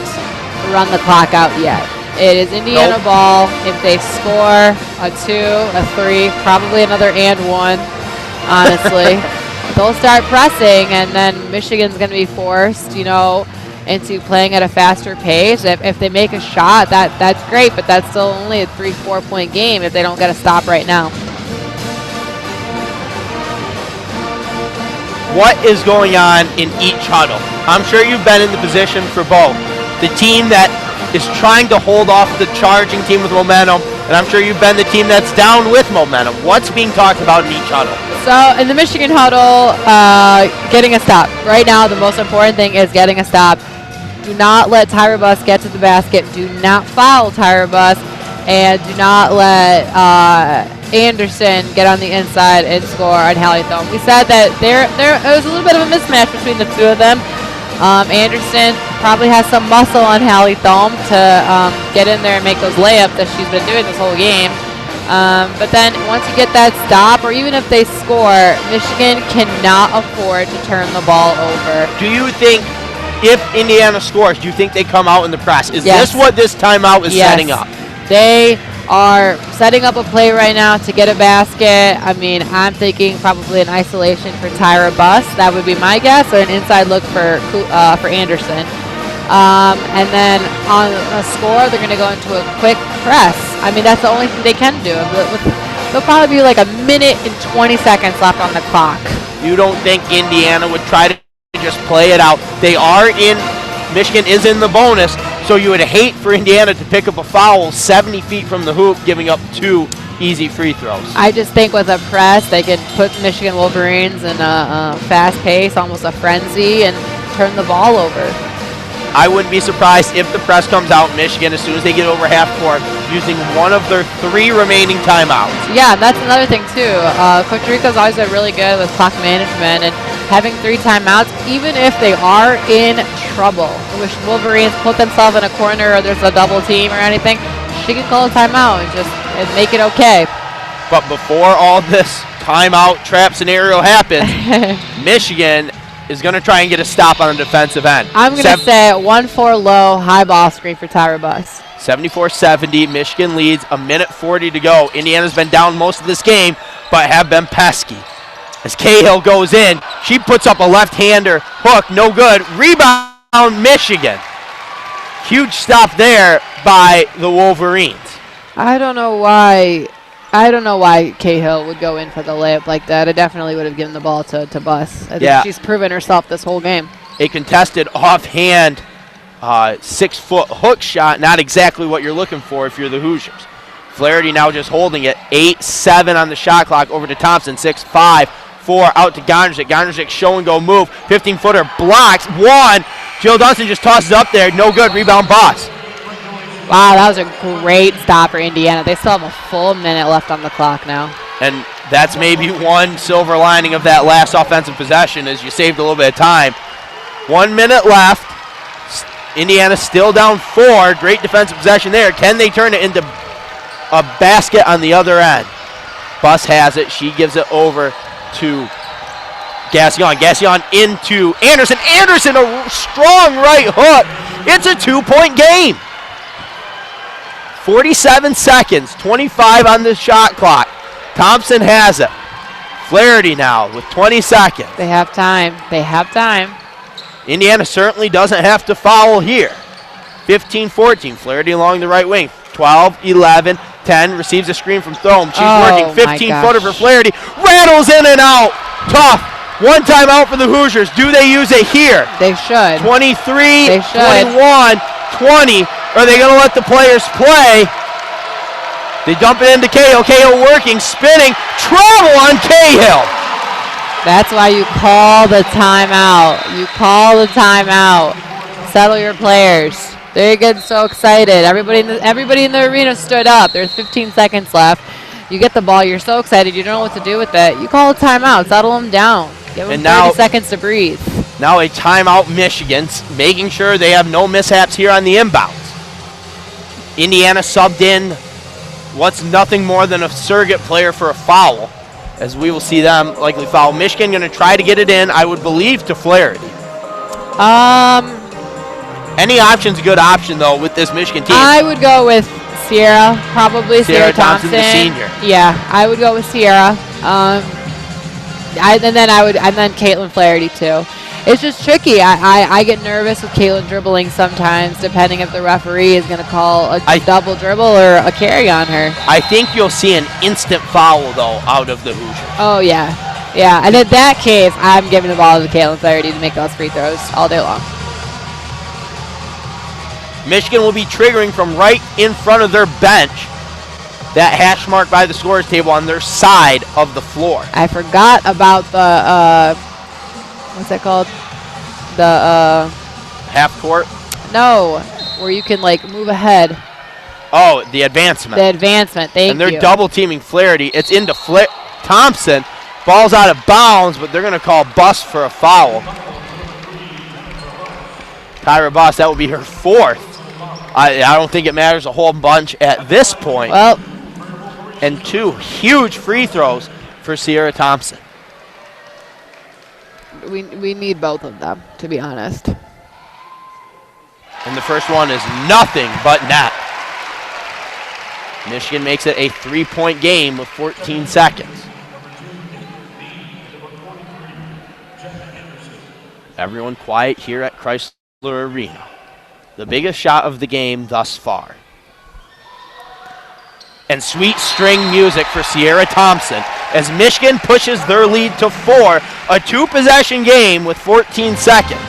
run the clock out yet. It is Indiana ball. If they score a 2, a 3, probably another and 1, honestly, they'll start pressing, and then Michigan's going to be forced, into playing at a faster pace. If they make a shot, that's great, but that's still only a 3-4 point game if they don't get a stop right now. What is going on in each huddle? I'm sure you've been in the position for both. The team that is trying to hold off the charging team with momentum, and I'm sure you've been the team that's down with momentum. What's being talked about in each huddle? So in the Michigan huddle, getting a stop. Right now, the most important thing is getting a stop. Do not let Tyra Buss get to the basket. Do not foul Tyra Buss. And do not let Anderson get on the inside and score on Hallie Thome. We said that there was a little bit of a mismatch between the two of them. Anderson probably has some muscle on Hallie Thome to get in there and make those layups that she's been doing this whole game. But then once you get that stop, or even if they score, Michigan cannot afford to turn the ball over. Do you think if Indiana scores, do you think they come out in the press? Is Yes. this what this timeout is setting up? They are setting up a play right now to get a basket. I mean, I'm thinking probably an isolation for Tyra Buss. That would be my guess, or an inside look for Anderson. And then on a score, they're going to go into a quick press. I mean, that's the only thing they can do. There'll probably be like a minute and 20 seconds left on the clock. You don't think Indiana would try to just play it out? They are in, Michigan is in the bonus, so you would hate for Indiana to pick up a foul 70 feet from the hoop, giving up 2 easy free throws. I just think with a press, they could put Michigan Wolverines in a fast pace, almost a frenzy, and turn the ball over. I wouldn't be surprised if the press comes out, Michigan, as soon as they get over half court, using one of their 3 remaining timeouts. Yeah, that's another thing, too. Coach Rico's always been really good with clock management and having 3 timeouts, even if they are in trouble. If Wolverines put themselves in a corner or there's a double team or anything, she can call a timeout and make it okay. But before all this timeout trap scenario happens, Michigan is going to try and get a stop on the defensive end. I'm going to say 1-4 low, high ball screen for Tyra Buss. 74-70, Michigan leads, a minute 40 to go. Indiana's been down most of this game, but have been pesky. As Cahill goes in, she puts up a left-hander, hook, no good. Rebound, Michigan. Huge stop there by the Wolverines. I don't know why Cahill would go in for the layup like that. I definitely would have given the ball to Buss. I think she's proven herself this whole game. A contested offhand 6-foot hook shot, not exactly what you're looking for if you're the Hoosiers. Flaherty now just holding it. 8-7 on the shot clock. Over to Thompson. 6-5. 4 out to Gondrzik. Gondrzik show and go move. 15-footer blocks. 1. Jill Dunston just tosses up there. No good. Rebound Buss. Wow, that was a great stop for Indiana. They still have a full minute left on the clock now. And that's maybe one silver lining of that last offensive possession is you saved a little bit of time. 1 minute left. Indiana still down 4. Great defensive possession there. Can they turn it into a basket on the other end? Buss has it. She gives it over to Gassion. Gassion into Anderson. Anderson, a strong right hook. It's a 2-point game. 47 seconds, 25 on the shot clock. Thompson has it. Flaherty now with 20 seconds. They have time. They have time. Indiana certainly doesn't have to foul here. 15-14, Flaherty along the right wing. 12, 11, 10, receives a screen from Thome. She's working 15-footer for Flaherty. Rattles in and out. Tough. One time out for the Hoosiers. Do they use it here? They should. 23, They should. 21, 20. Are they going to let the players play? They dump it into Cahill. Cahill working, spinning, travel on Cahill. That's why you call the timeout. You call the timeout. Settle your players. They're getting so excited. Everybody in the arena stood up. There's 15 seconds left. You get the ball. You're so excited. You don't know what to do with it. You call a timeout. Settle them down. Give them 30 seconds to breathe. Now a timeout Michigan, making sure they have no mishaps here on the inbounds. Indiana subbed in what's nothing more than a surrogate player for a foul, as we will see them likely foul. Michigan going to try to get it in, I would believe, to Flaherty. Any option's a good option, though, with this Michigan team. I would go with Sierra, probably Sierra Thompson. The senior. Yeah, I would go with Sierra. And then Caitlin Flaherty too. It's just tricky. I get nervous with Caitlin dribbling sometimes, depending if the referee is going to call a double dribble or a carry on her. I think you'll see an instant foul, though, out of the Hoosiers. Oh, yeah. Yeah, and in that case, I'm giving the ball to Caitlin Flaherty to make those free throws all day long. Michigan will be triggering from right in front of their bench. That hash mark by the scorer's table on their side of the floor. I forgot about the, what's that called? The, half court? No, where you can, like, move ahead. Oh, the advancement. The advancement, thank you. And they're double teaming Flaherty. It's into Thompson. Ball's out of bounds, but they're going to call Buss for a foul. Tyra Buss, that will be her 4th. I don't think it matters a whole bunch at this point. Well, and 2 huge free throws for Sierra Thompson. we need both of them, to be honest. And the first one is nothing but net. Michigan makes it a 3-point game with 14 seconds. Everyone quiet here at Chrysler Arena. The biggest shot of the game thus far. And sweet string music for Sierra Thompson as Michigan pushes their lead to 4, a 2-possession game with 14 seconds.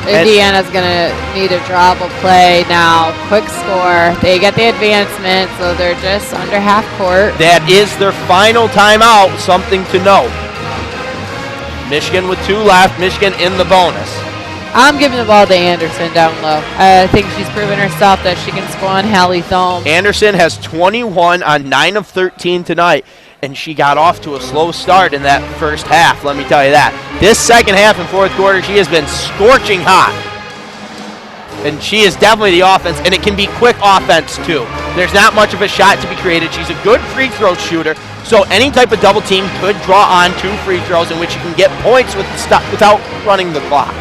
Indiana's going to need a dribble play now. Quick score. They get the advancement, so they're just under half court. That is their final timeout, something to note. Michigan with 2 left, Michigan in the bonus. I'm giving the ball to Anderson down low. I think she's proven herself that she can score on Hallie Thome. Anderson has 21 on 9 of 13 tonight, and she got off to a slow start in that first half, let me tell you that. This second half and fourth quarter, she has been scorching hot. And she is definitely the offense, and it can be quick offense, too. There's not much of a shot to be created. She's a good free throw shooter, so any type of double team could draw on 2 free throws in which you can get points without running the clock.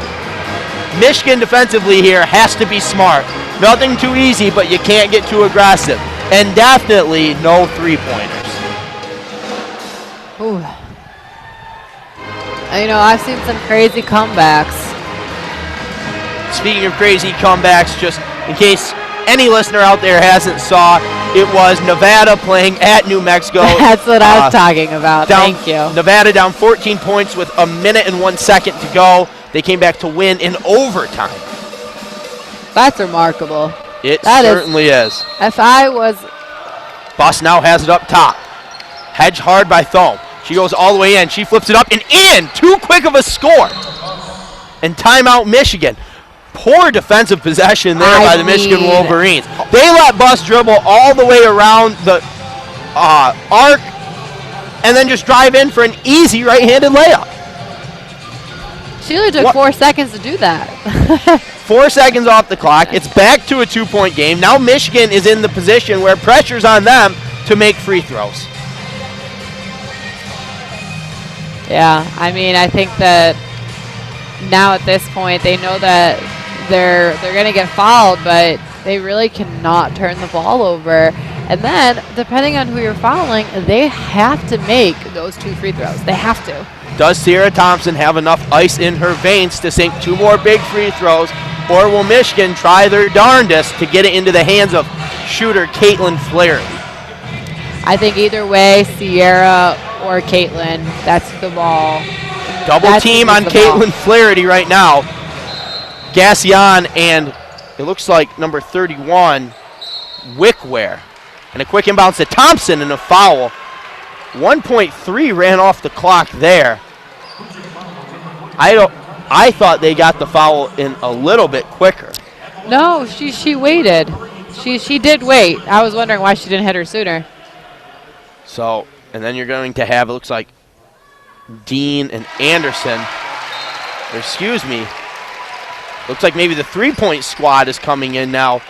Michigan defensively here has to be smart. Nothing too easy, but you can't get too aggressive. And definitely no 3-pointers. Ooh. You know, I've seen some crazy comebacks. Speaking of crazy comebacks, just in case any listener out there hasn't saw, it was Nevada playing at New Mexico. That's what I was talking about. Thank you. Nevada down 14 points with a minute and 1 second to go. They came back to win in overtime. That's remarkable. It certainly is. If I was... Buss now has it up top. Hedge hard by Thome. She goes all the way in. She flips it up and in. Too quick of a score. And timeout Michigan. poor defensive possession there by the Michigan Wolverines. They let Buss dribble all the way around the arc and then just drive in for an easy right-handed layup. She only took 4 seconds to do that. 4 seconds off the clock. It's back to a 2-point game. Now Michigan is in the position where pressure's on them to make free throws. Yeah, I mean, I think that now at this point they know that they're going to get fouled, but they really cannot turn the ball over. And then, depending on who you're fouling, they have to make those 2 free throws. They have to. Does Sierra Thompson have enough ice in her veins to sink 2 more big free throws, or will Michigan try their darndest to get it into the hands of shooter Caitlin Flaherty? I think either way, Sierra or Caitlin, that's the ball. Double team on Caitlin Flaherty right now. Gassion and it looks like number 31, Wickware. And a quick inbounds to Thompson and a foul. 1.3 ran off the clock there. I thought they got the foul in a little bit quicker. No, she waited. She did wait. I was wondering why she didn't hit her sooner. So, and then you're going to have, it looks like, Dean and Anderson. Or excuse me. Looks like maybe the 3-point squad is coming in now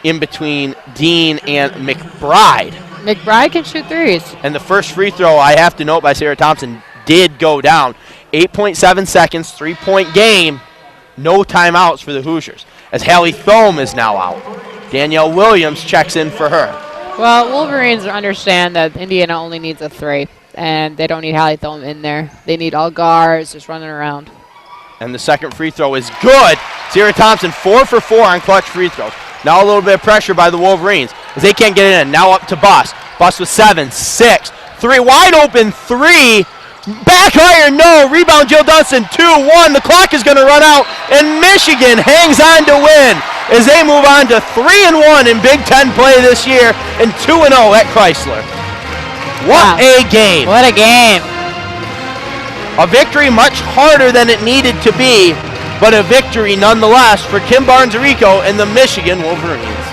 in between Dean and McBride. McBride can shoot threes. And the first free throw, I have to note, by Sarah Thompson did go down. 8.7 seconds, 3-point game. No timeouts for the Hoosiers, as Hallie Thome is now out. Danielle Williams checks in for her. Well, Wolverines understand that Indiana only needs a 3, and they don't need Hallie Thome in there. They need all guards just running around. And the second free throw is good. Sierra Thompson 4 for 4 on clutch free throws. Now a little bit of pressure by the Wolverines as they can't get it in. Now up to Buss. Buss with 7, 6, 3, wide open 3. Back iron, no. Rebound, Jill Dunston, 2-1. The clock is going to run out, and Michigan hangs on to win as they move on to 3-1 in Big Ten play this year and 2-0 at Chrysler. What a game. What a game. A victory much harder than it needed to be, but a victory nonetheless for Kim Barnes-Arico and the Michigan Wolverines.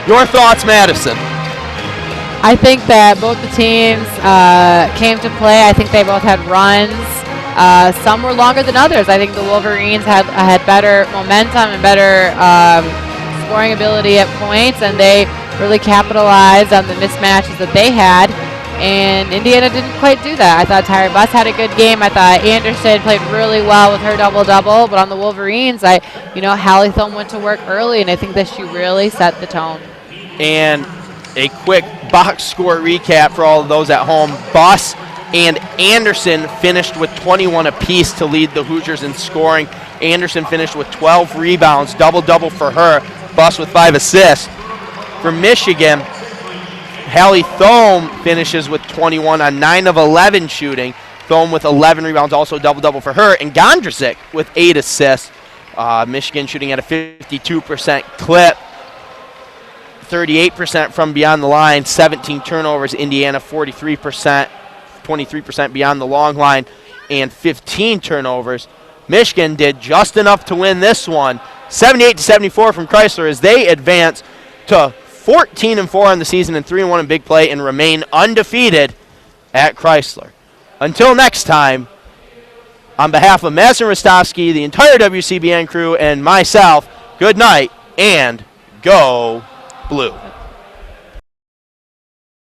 Your thoughts, Madison? I think that both the teams came to play. I think they both had runs. Some were longer than others. I think the Wolverines had better momentum and better scoring ability at points, and they really capitalized on the mismatches that they had. And Indiana didn't quite do that. I thought Tyra Buss had a good game. I thought Anderson played really well with her double-double. But on the Wolverines, Hallie Thome went to work early, and I think that she really set the tone. And a quick box score recap for all of those at home. Buss and Anderson finished with 21 apiece to lead the Hoosiers in scoring. Anderson finished with 12 rebounds, double-double for her. Buss with 5 assists. For Michigan, Hallie Thome finishes with 21 on 9 of 11 shooting. Thome with 11 rebounds, also double-double for her. And Gondrzik with 8 assists. Michigan shooting at a 52% clip. 38% from beyond the line, 17 turnovers. Indiana 43%, 23% beyond the long line, and 15 turnovers. Michigan did just enough to win this one, 78-74 from Chrysler, as they advance to 14-4 on the season and 3-1 in big play and remain undefeated at Chrysler. Until next time, on behalf of Madison Rostovsky, the entire WCBN crew, and myself, good night and go Blue.